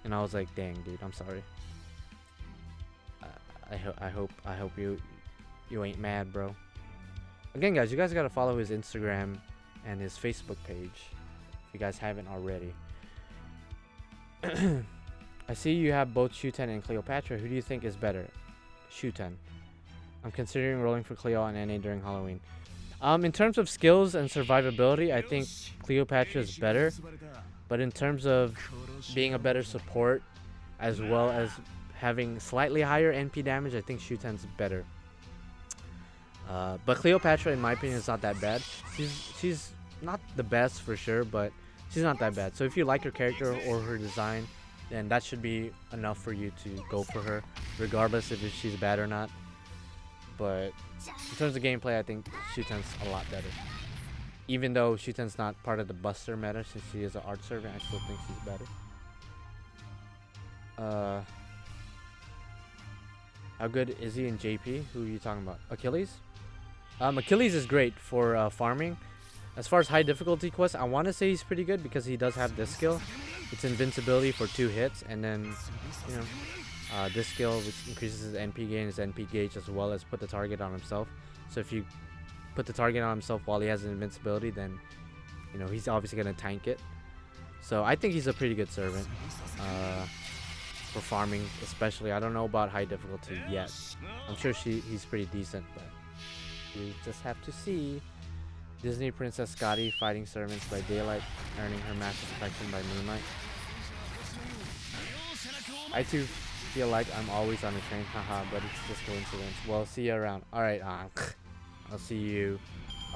and I was like, dang, dude, I'm sorry. I hope you ain't mad, bro. Again, guys, you guys gotta follow his Instagram and his Facebook page if you guys haven't already. I see you have both Shuten and Cleopatra. Who do you think is better? Shuten. I'm considering rolling for Cleo and NA during Halloween. In terms of skills and survivability, I think Cleopatra is better. But in terms of being a better support, as well as having slightly higher NP damage, I think Shuten's better. But Cleopatra, in my opinion, is not that bad. She's not the best for sure, but she's not that bad. So if you like her character or her design, then that should be enough for you to go for her, regardless if she's bad or not. But in terms of gameplay, I think Shuten's a lot better. Even though Shuten's not part of the Buster meta, since she is an art servant, I still think she's better. How good is he in JP? Who are you talking about? Achilles? Achilles is great for farming. As far as high difficulty quests, I want to say he's pretty good because he does have this skill. It's invincibility for 2 hits, and then, you know, this skill which increases his NP gain, his NP gauge, as well as put the target on himself. So if you put the target on himself while he has an invincibility, then, you know, he's obviously going to tank it. So I think he's a pretty good servant for farming, especially. I don't know about high difficulty yet. I'm sure he's pretty decent, but you just have to see. Disney Princess Scotty fighting servants by daylight, earning her massive affection by moonlight. I too feel like I'm always on the train, haha, but it's just coincidence. Well, see you around. Alright, I'll see you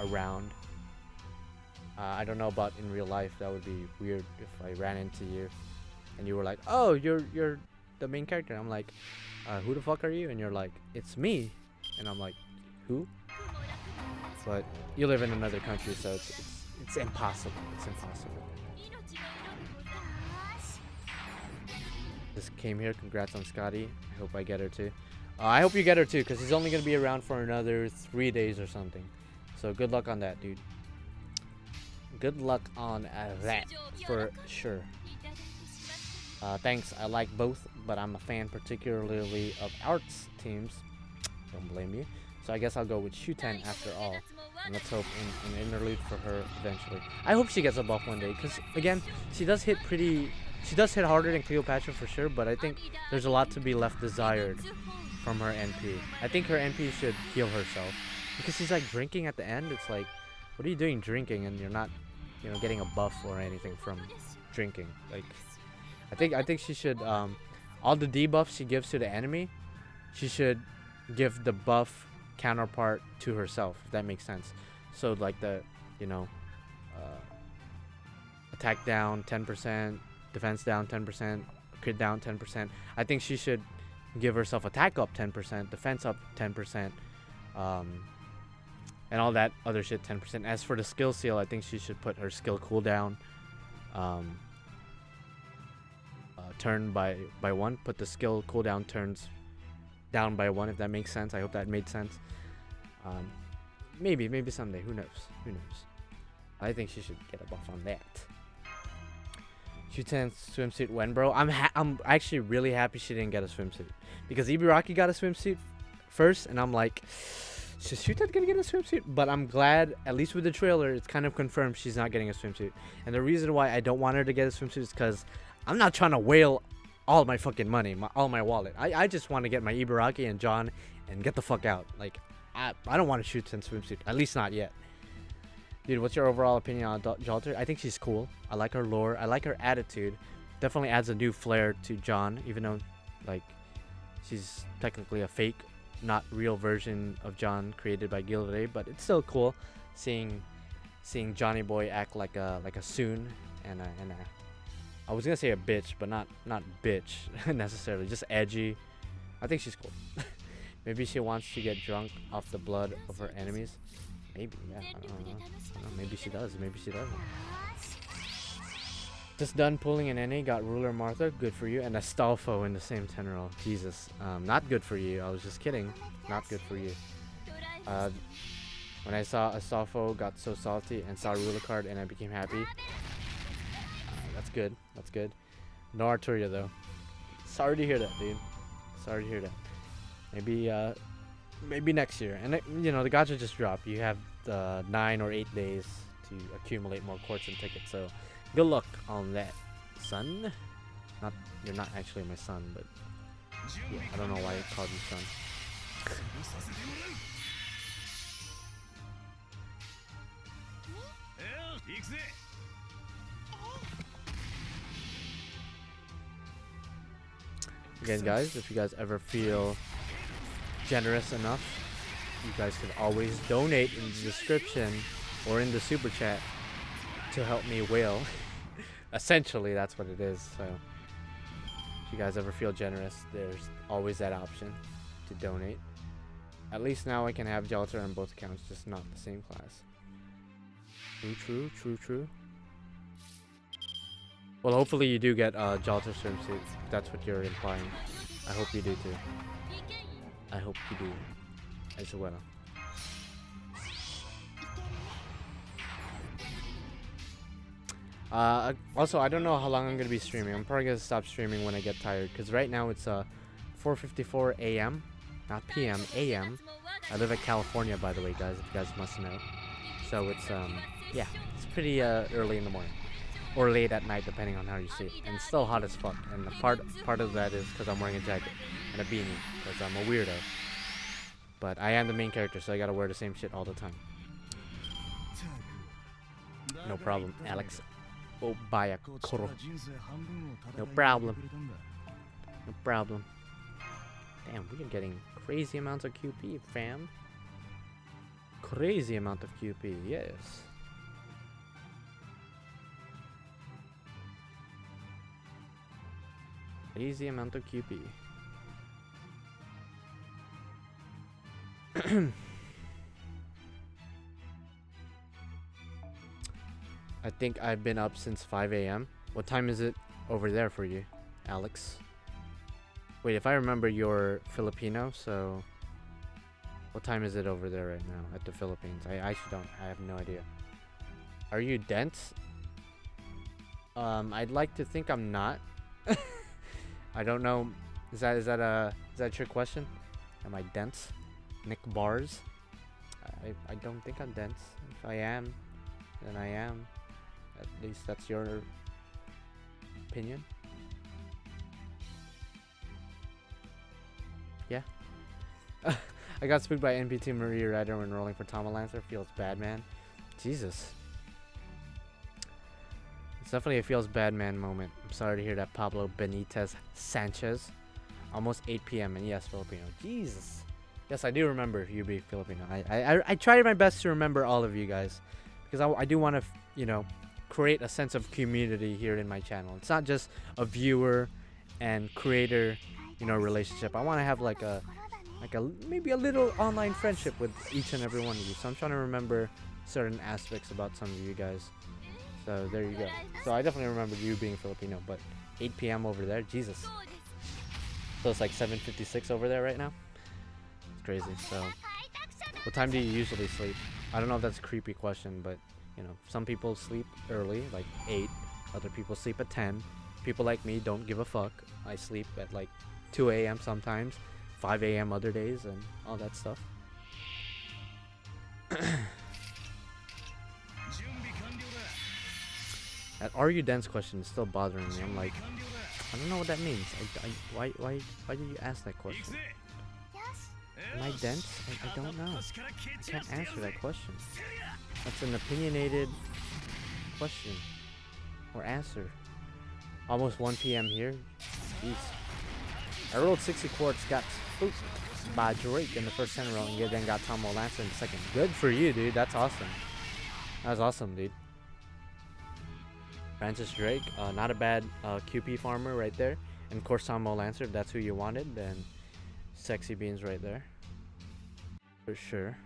around. I don't know about in real life. That would be weird if I ran into you and you were like, oh, you're the main character. I'm like, who the fuck are you? And you're like, it's me. And I'm like, who? But you live in another country, so it's impossible. It's impossible. Just came here. Congrats on Scotty. I hope I get her too. I hope you get her too, because he's only going to be around for another 3 days or something. So good luck on that, dude. Good luck on that, for sure. Thanks. I like both, but I'm a fan particularly of arts teams. Don't blame you. So I guess I'll go with Shuten after all. And let's hope an interlude for her eventually. I hope she gets a buff one day, because again, she does hit harder than Cleopatra for sure, but I think there's a lot to be left desired from her NP. I think her NP should heal herself, because she's like drinking at the end. It's like, what are you doing drinking and you're not, you know, getting a buff or anything from drinking? Like, I think she should, all the debuffs she gives to the enemy, she should give the buff counterpart to herself, if that makes sense. So like the, you know, attack down 10%, defense down 10%, crit down 10%. I think she should give herself attack up 10%, defense up 10%, and all that other shit 10%. As for the skill seal, I think she should put her skill cooldown turn by 1. Put the skill cooldown turns down by 1, if that makes sense. I hope that made sense. Maybe someday. Who knows? Who knows? I think she should get a buff on that. Shuten's swimsuit when, bro? I'm actually really happy she didn't get a swimsuit, because Ibiraki got a swimsuit first, and I'm like, is Shuten gonna get a swimsuit? But I'm glad, at least with the trailer, it's kind of confirmed she's not getting a swimsuit. And the reason why I don't want her to get a swimsuit is because I'm not trying to whale all my fucking money, all my wallet. I just want to get my Ibaraki and John and get the fuck out. Like, I don't want to shoot in swimsuit, at least not yet. Dude, what's your overall opinion on Jalter? I think she's cool. I like her lore. I like her attitude. Definitely adds a new flair to John, even though, like, she's technically a fake, not real version of John created by Gilday. But it's still cool seeing Johnny Boy act like a Soon and I was gonna say a bitch, but not bitch necessarily, just edgy. I think she's cool. Maybe she wants to get drunk off the blood of her enemies. Maybe, yeah. I don't know. Maybe she does. Maybe she doesn't. Just done pulling an NA. Got Ruler Martha. Good for you. And Astolfo in the same 10 roll. Jesus. Not good for you. I was just kidding. Not good for you. When I saw Astolfo, got so salty and saw Ruler card, and I became happy. That's good. That's good. No Arturia though. Sorry to hear that, dude. Sorry to hear that. Maybe next year. And you know, the gacha just dropped. You have 9 or 8 days to accumulate more quartz and tickets. So good luck on that, son. You're not actually my son, but yeah, I don't know why I called you son. Again, guys, if you guys ever feel generous enough, you guys can always donate in the description or in the super chat to help me whale. Essentially, that's what it is. So, if you guys ever feel generous, there's always that option to donate. At least now I can have Jalter on both accounts, just not the same class. True. Well, hopefully you do get Jalter swimsuit. If that's what you're implying. I hope you do too. I hope you do as well. Also, I don't know how long I'm gonna be streaming. I'm probably gonna stop streaming when I get tired, because right now it's 4:54 a.m. not p.m. a.m. I live in California, by the way, guys, if you guys must know. So it's yeah, it's pretty early in the morning or late at night, depending on how you see it. And it's still hot as fuck. And the part of that is because I'm wearing a jacket and a beanie, because I'm a weirdo. But I am the main character, so I gotta wear the same shit all the time. No problem, Alex. Obaya Koro. No problem. No problem. Damn, we are getting crazy amounts of QP, fam. Crazy amount of QP, yes. Crazy amount of QP. I think I've been up since 5 a.m. What time is it over there for you, Alex? Wait, if I remember, you're Filipino, so what time is it over there right now at the Philippines? I actually don't. I have no idea. Are you dense? I'd like to think I'm not. I don't know. Is that a trick question? Am I dense? Nick Bars? I don't think I'm dense. If I am, then I am. At least that's your opinion. Yeah. I got spooked by NPT Maria Rider when rolling for Tama Lancer. Feels bad, man. Jesus. It's definitely a feels bad, man moment. I'm sorry to hear that, Pablo Benitez Sanchez. Almost 8 p.m. and yes, Filipino. Jesus. Yes, I do remember you being Filipino. I tried my best to remember all of you guys, because I do want to, you know, create a sense of community here in my channel. It's not just a viewer and creator, you know, relationship. I want to have like a maybe a little online friendship with each and every one of you. So I'm trying to remember certain aspects about some of you guys. So there you go. So I definitely remember you being Filipino, but 8 p.m. over there, Jesus. So it's like 7:56 over there right now. It's crazy. So what time do you usually sleep? I don't know if that's a creepy question, but you know, some people sleep early, like 8. Other people sleep at 10. People like me don't give a fuck. I sleep at like 2 a.m. sometimes, 5 a.m. other days, and all that stuff. That "are you dense" question is still bothering me. I'm like, I don't know what that means. Why did you ask that question? Am I dense? I don't know. I can't answer that question. That's an opinionated question or answer. Almost 1 p.m. here. Jeez. I rolled 60 quartz, got spooked by Drake in the first 10 roll, and then got Tomo Lancer in the second. Good for you, dude. That's awesome. That was awesome, dude. Francis Drake, not a bad QP farmer right there. And of course, Tomo Lancer, if that's who you wanted, then sexy beans right there. For sure.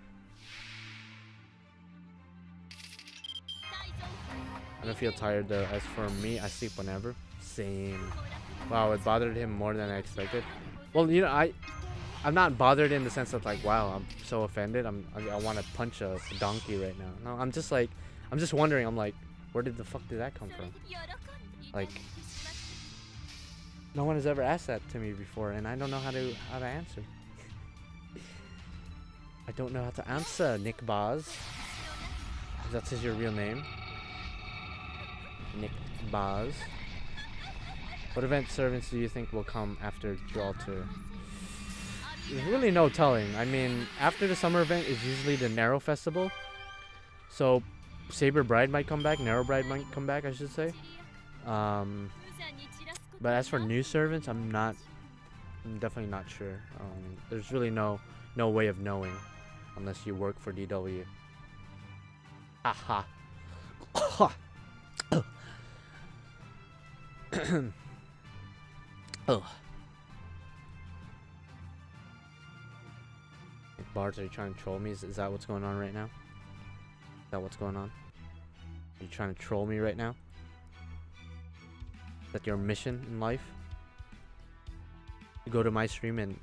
I don't feel tired though. As for me, I sleep whenever. Same. Wow, it bothered him more than I expected. Well, you know, I'm not bothered in the sense of like, wow, I'm so offended. I want to punch a donkey right now. No, I'm just like, I'm just wondering. I'm like, where did the fuck did that come from? Like, no one has ever asked that to me before, and I don't know how to answer. I don't know how to answer, Nick Boz. That's your real name. Nick Boz. What event servants do you think will come after Jalter? there's really no telling. I mean, after the summer event is usually the Narrow Festival. So, Saber Bride might come back. Narrow Bride might come back, I should say. But as for new servants, I'm definitely not sure. There's really no way of knowing unless you work for DW. Haha. Oh. Bards, are you trying to troll me? Is that what's going on right now? Is that what's going on? Are you trying to troll me right now? Is that your mission in life? You go to my stream and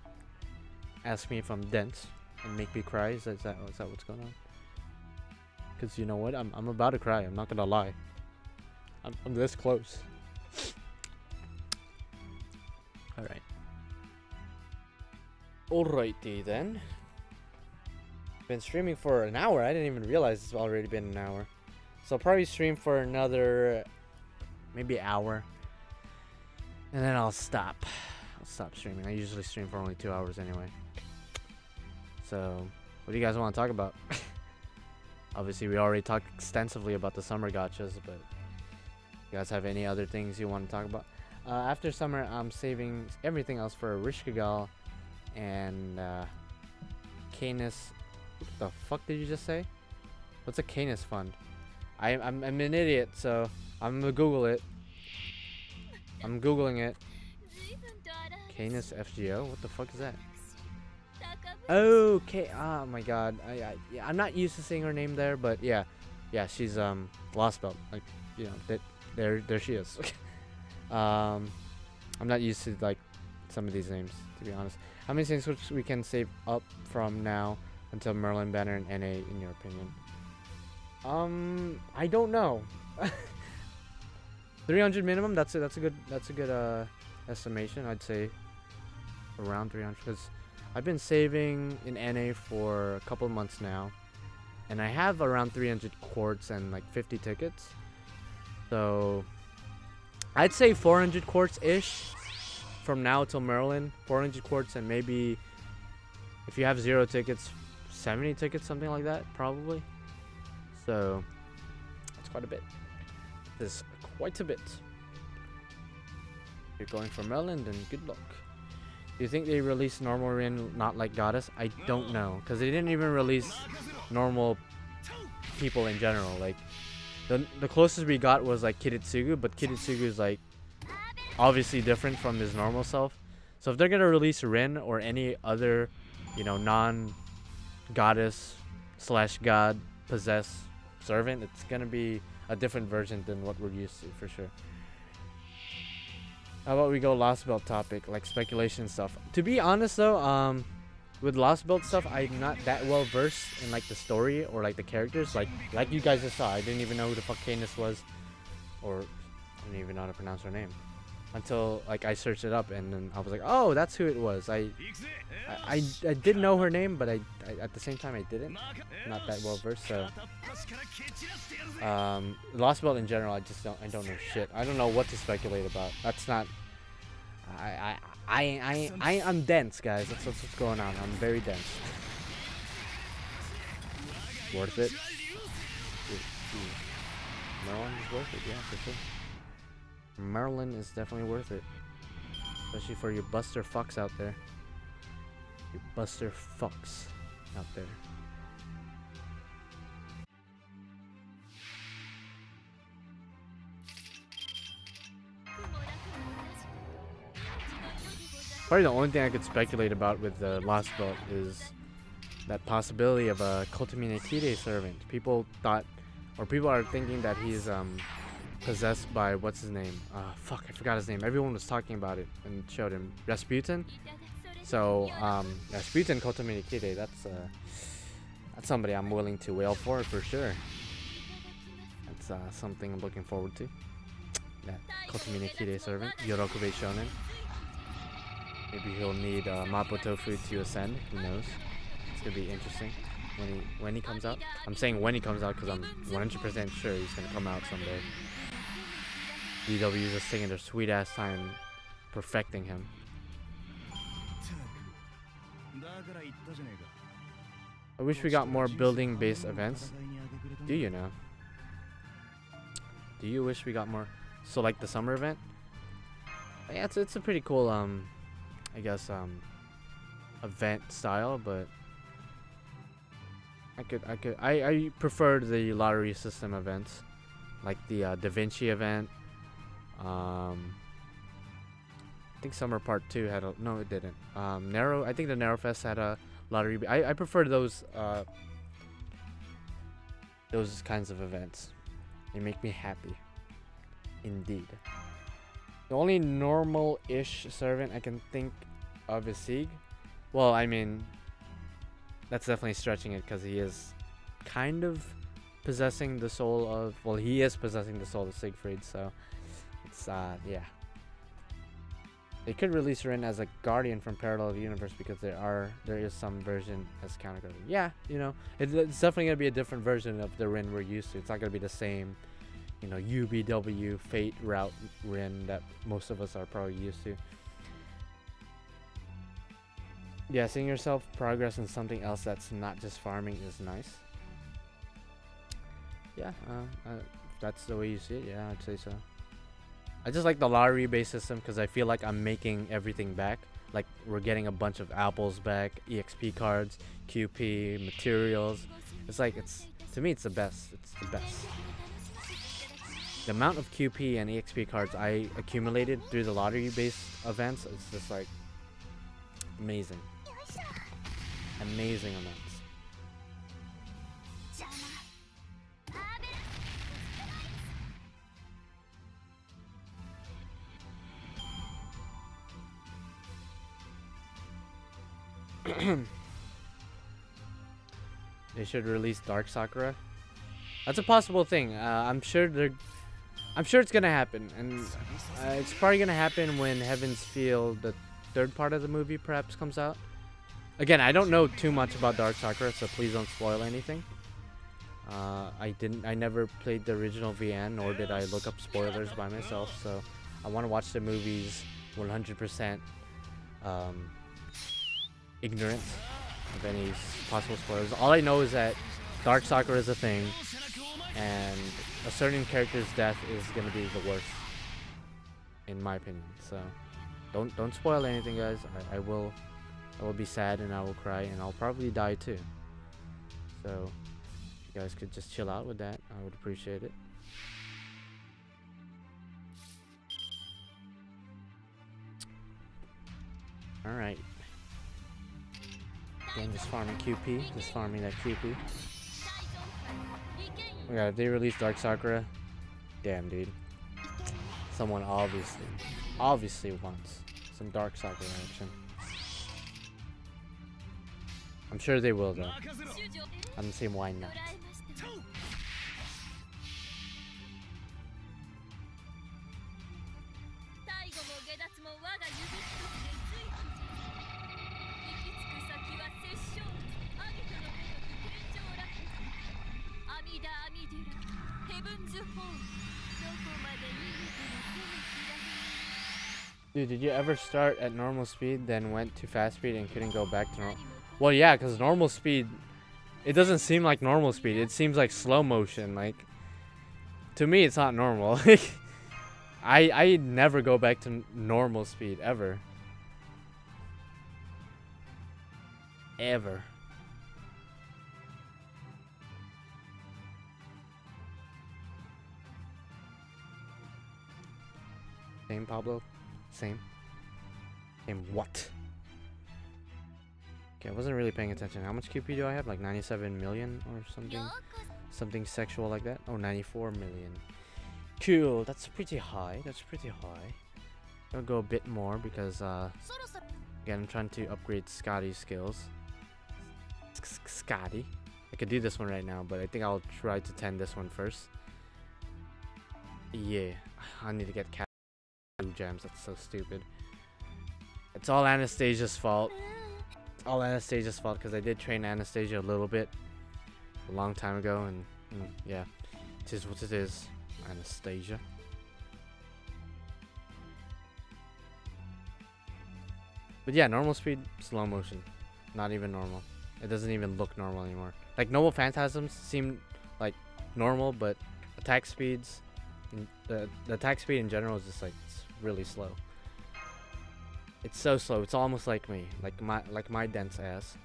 ask me if I'm dense and make me cry? Is that what's going on? Because you know what? I'm about to cry. I'm not gonna lie. I'm this close. Alright. Alrighty then. Been streaming for an hour. I didn't even realize it's already been an hour. So I'll probably stream for another maybe hour. And then I'll stop. I'll stop streaming. I usually stream for only 2 hours anyway. So what do you guys want to talk about? Obviously we already talked extensively about the summer gachas, but you guys have any other things you want to talk about? After summer, I'm saving everything else for Rishkagal and Canis. What the fuck did you just say? What's a Canis fund? I'm an idiot, so I'm gonna Google it. I'm Googling it. Canis FGO? What the fuck is that? Okay. Oh my god. Yeah, I'm not used to seeing her name there, but yeah, she's Lost Belt. Like, you know, there she is. I'm not used to like some of these names, to be honest. How many things we can save up from now until Merlin banner and NA, in your opinion? I don't know. 300 minimum. That's a good estimation. I'd say around 300, because I've been saving in NA for a couple of months now, and I have around 300 quartz and like 50 tickets. So I'd say 400 quartz ish from now till Merlin. 400 quartz, and maybe if you have 0 tickets, 70 tickets, something like that, probably. So that's quite a bit. There's quite a bit. If you're going for Merlin, then good luck. Do you think they released normal Rin, not like Goddess? I don't know, because they didn't even release normal people in general. Like the closest we got was like Kiritsugu, but Kiritsugu is like obviously different from his normal self. So if they're gonna release Rin or any other, you know, non-goddess / god possessed servant, it's gonna be a different version than what we're used to, for sure. How about we go Lost Belt topic, like speculation stuff? To be honest though, with Lost Belt stuff, I'm not that well versed in like the story or like the characters. Like you guys just saw, I didn't even know who the fuck Canis was, or I didn't even know how to pronounce her name until like I searched it up, and then I was like, oh, that's who it was. I did know her name, but I at the same time I didn't. Not that well versed. So Lost Belt in general, I don't know shit. I don't know what to speculate about. That's not. I'm dense, guys. That's what's going on. I'm very dense. Worth it. Merlin is worth it, yeah, for sure. Merlin is definitely worth it, especially for you buster fucks out there. You buster fucks out there. Probably the only thing I could speculate about with the Lost Belt is that possibility of a Kotomine Kire servant. People thought, or people are thinking that he's possessed by, what's his name? Fuck, I forgot his name. Everyone was talking about it and showed him. Rasputin. So Rasputin Kotomine Kire, that's somebody I'm willing to wail for sure. That's something I'm looking forward to. That Kotomine Kire servant, Yorokube Shonen. Maybe he'll need Mapoto food to ascend. Who knows? It's gonna be interesting when he comes out. I'm saying when he comes out because I'm 100% sure he's gonna come out someday. DW is just taking their sweet ass time perfecting him. I wish we got more building-based events. Do you know? Do you wish we got more? So like the summer event? Yeah, it's a pretty cool I guess event style, but I preferred the lottery system events, like the Da Vinci event. I think Summer Part 2 had a, no, it didn't. I think the Narrow Fest had a lottery. I prefer those kinds of events. They make me happy, indeed. The only normal-ish servant I can think of is Sieg. Well, I mean, that's definitely stretching it because he is kind of possessing the soul of, well, he is possessing the soul of Siegfried, so it's, yeah. They could release Rin as a guardian from Parallel Universe because there is some version as counter guardian. Yeah, you know, it's definitely going to be a different version of the Rin we're used to. It's not going to be the same, you know, UBW Fate route Rin that most of us are probably used to. Yeah, seeing yourself progress in something else that's not just farming is nice. Yeah, if that's the way you see it, yeah, I'd say so. I just like the lottery based system because I feel like I'm making everything back. Like we're getting a bunch of apples back, EXP cards, QP, materials. It's like, to me it's the best. It's the best. The amount of QP and EXP cards I accumulated through the lottery based events, it's just like amazing. Amazing amounts. They should release Dark Sakura. That's a possible thing. I'm sure it's gonna happen, and it's probably gonna happen when Heaven's Feel, the third part of the movie, perhaps comes out. Again, I don't know too much about Dark Sakura, so please don't spoil anything. I never played the original VN, nor did I look up spoilers by myself, so I want to watch the movies 100% ignorant of any possible spoilers. All I know is that Dark Sakura is a thing, and a certain character's death is gonna be the worst, in my opinion. So don't spoil anything, guys. I will be sad and I will cry and I'll probably die too. So if you guys could just chill out with that, I would appreciate it. All right. Again, just farming QP, just farming that QP. Oh god, if they release Dark Sakura, damn dude. Someone obviously wants some Dark Sakura action. I'm sure they will though. I don't see why not. Dude, did you ever start at normal speed, then went to fast speed and couldn't go back to normal? Well, yeah, because normal speed, it doesn't seem like normal speed. It seems like slow motion. Like, to me, it's not normal. I never go back to normal speed, ever. Ever. Same, Pablo? Same? Same what? Okay, I wasn't really paying attention. How much QP do I have? Like 97 million or something? Something sexual like that? Oh, 94 million. Cool, that's pretty high. That's pretty high. I'll go a bit more because, again, I'm trying to upgrade Scotty's skills. Scotty. I could do this one right now, but I think I'll try to 10 this one first. Yeah, I need to get cat gems. That's so stupid. It's all Anastasia's fault. It's all Anastasia's fault because I did train Anastasia a little bit a long time ago, and yeah, it is what it is. Anastasia. But yeah, normal speed, slow motion. Not even normal. It doesn't even look normal anymore. Like Noble Phantasms seem like normal, but attack speeds, the attack speed in general is just like it's really slow. It's so slow. It's almost like me, like my dense ass.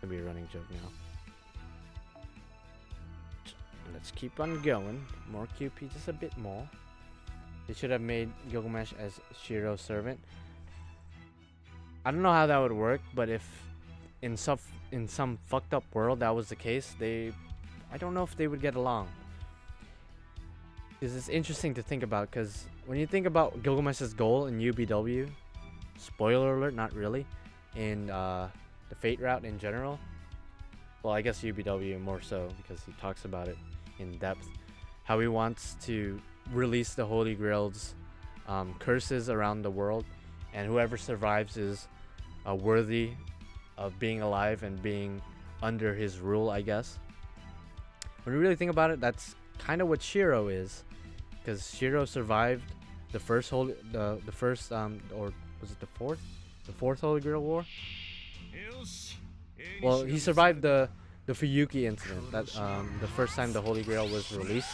Could be a running joke now. Let's keep on going. More QP, just a bit more. They should have made Gilgamesh as Shiro's servant. I don't know how that would work, but if in some fucked up world that was the case, I don't know if they would get along. Because it's interesting to think about, because when you think about Gilgamesh's goal in UBW, spoiler alert, not really, in the Fate route in general, well, I guess UBW more so because he talks about it in depth, how he wants to release the Holy Grail's curses around the world, and whoever survives is worthy of being alive and being under his rule, I guess. When you really think about it, that's kind of what Shiro is, because Shiro survived the first or was it the fourth Holy Grail War? Well, he survived the Fuyuki incident, that the first time the Holy Grail was released.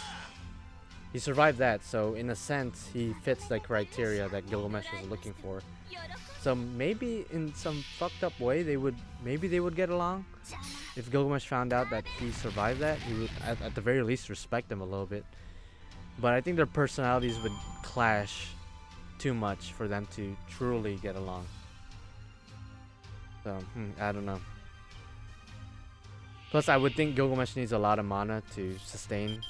He survived that, so in a sense, he fits the criteria that Gilgamesh was looking for. So maybe in some fucked up way, they would get along. If Gilgamesh found out that he survived that, he would at the very least respect him a little bit. But I think their personalities would clash too much for them to truly get along. So, I don't know. Plus, I would think Gilgamesh needs a lot of mana to sustain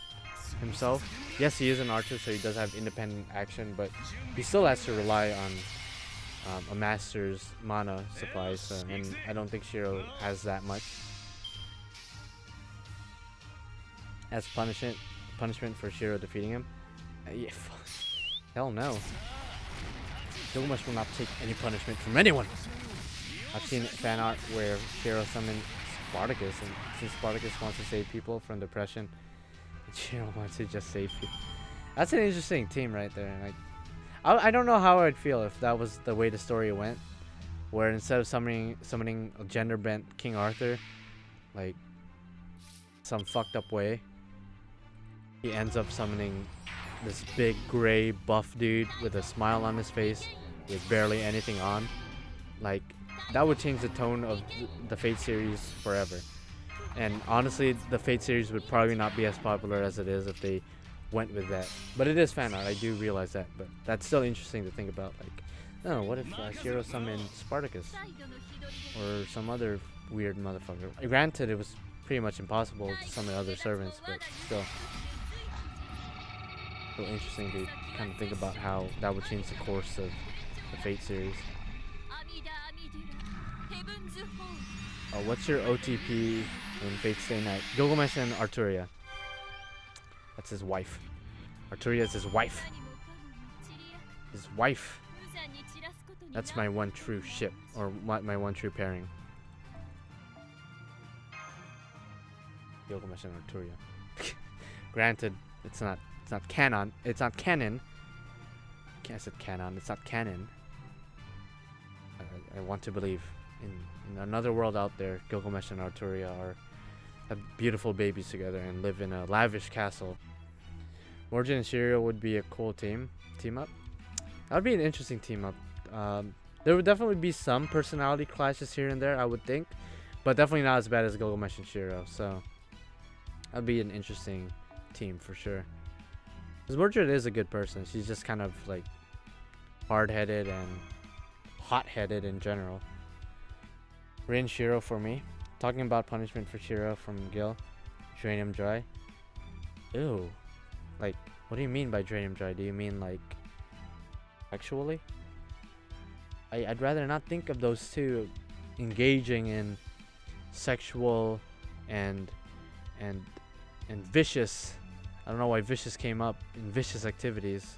himself. Yes, he is an archer, so he does have independent action, but he still has to rely on a master's mana supply, so, and I don't think Shiro has that much. As punishment for Shiro defeating him? Yeah, hell no. Gilgamesh will not take any punishment from anyone. I've seen fan art where Shiro summoned Spartacus, and since Spartacus wants to save people from depression, Shiro wants to just save people. That's an interesting team right there. Like, I don't know how I'd feel if that was the way the story went, where instead of summoning a gender bent King Arthur, like some fucked up way, he ends up summoning this big gray buff dude with a smile on his face with barely anything on. Like, that would change the tone of the Fate series forever. And honestly, the Fate series would probably not be as popular as it is if they went with that. But it is fan art, I do realize that. But that's still interesting to think about. Like, oh, what if Shiro summoned Spartacus? Or some other weird motherfucker. Granted, it was pretty much impossible to summon other servants, but still interesting to kind of think about how that would change the course of the Fate series. What's your OTP in Fate Stay Night? Gilgamesh and Arturia. That's his wife. Arturia is his wife. His wife. That's my one true ship, or my one true pairing. Gilgamesh and Arturia. Granted, it's not canon. It's not canon. I said canon. It's not canon. I want to believe in another world out there, Gilgamesh and Arturia have beautiful babies together and live in a lavish castle. Morgan and Shiro would be a cool team up. That would be an interesting team up. There would definitely be some personality clashes here and there, I would think, but definitely not as bad as Gilgamesh and Shiro. So that'd be an interesting team for sure. Because Mordred is a good person. She's just kind of like hard-headed and hot-headed in general. Rin Shiro for me. Talking about punishment for Shiro from Gil. Drain him dry. Ew. Like, what do you mean by drain him dry? Do you mean like sexually? I'd rather not think of those two engaging in sexual and vicious. I don't know why vicious came up in vicious activities.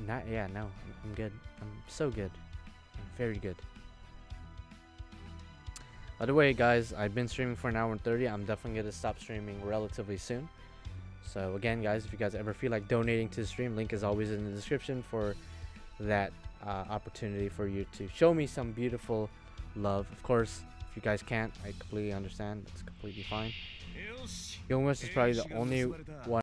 No, I'm good. I'm so good. I'm very good. By the way, guys, I've been streaming for an hour and 30. I'm definitely going to stop streaming relatively soon. So again, guys, if you guys ever feel like donating to the stream, link is always in the description for that opportunity for you to show me some beautiful love. Of course, if you guys can't, I completely understand. It's completely fine. Gilmore is probably the only one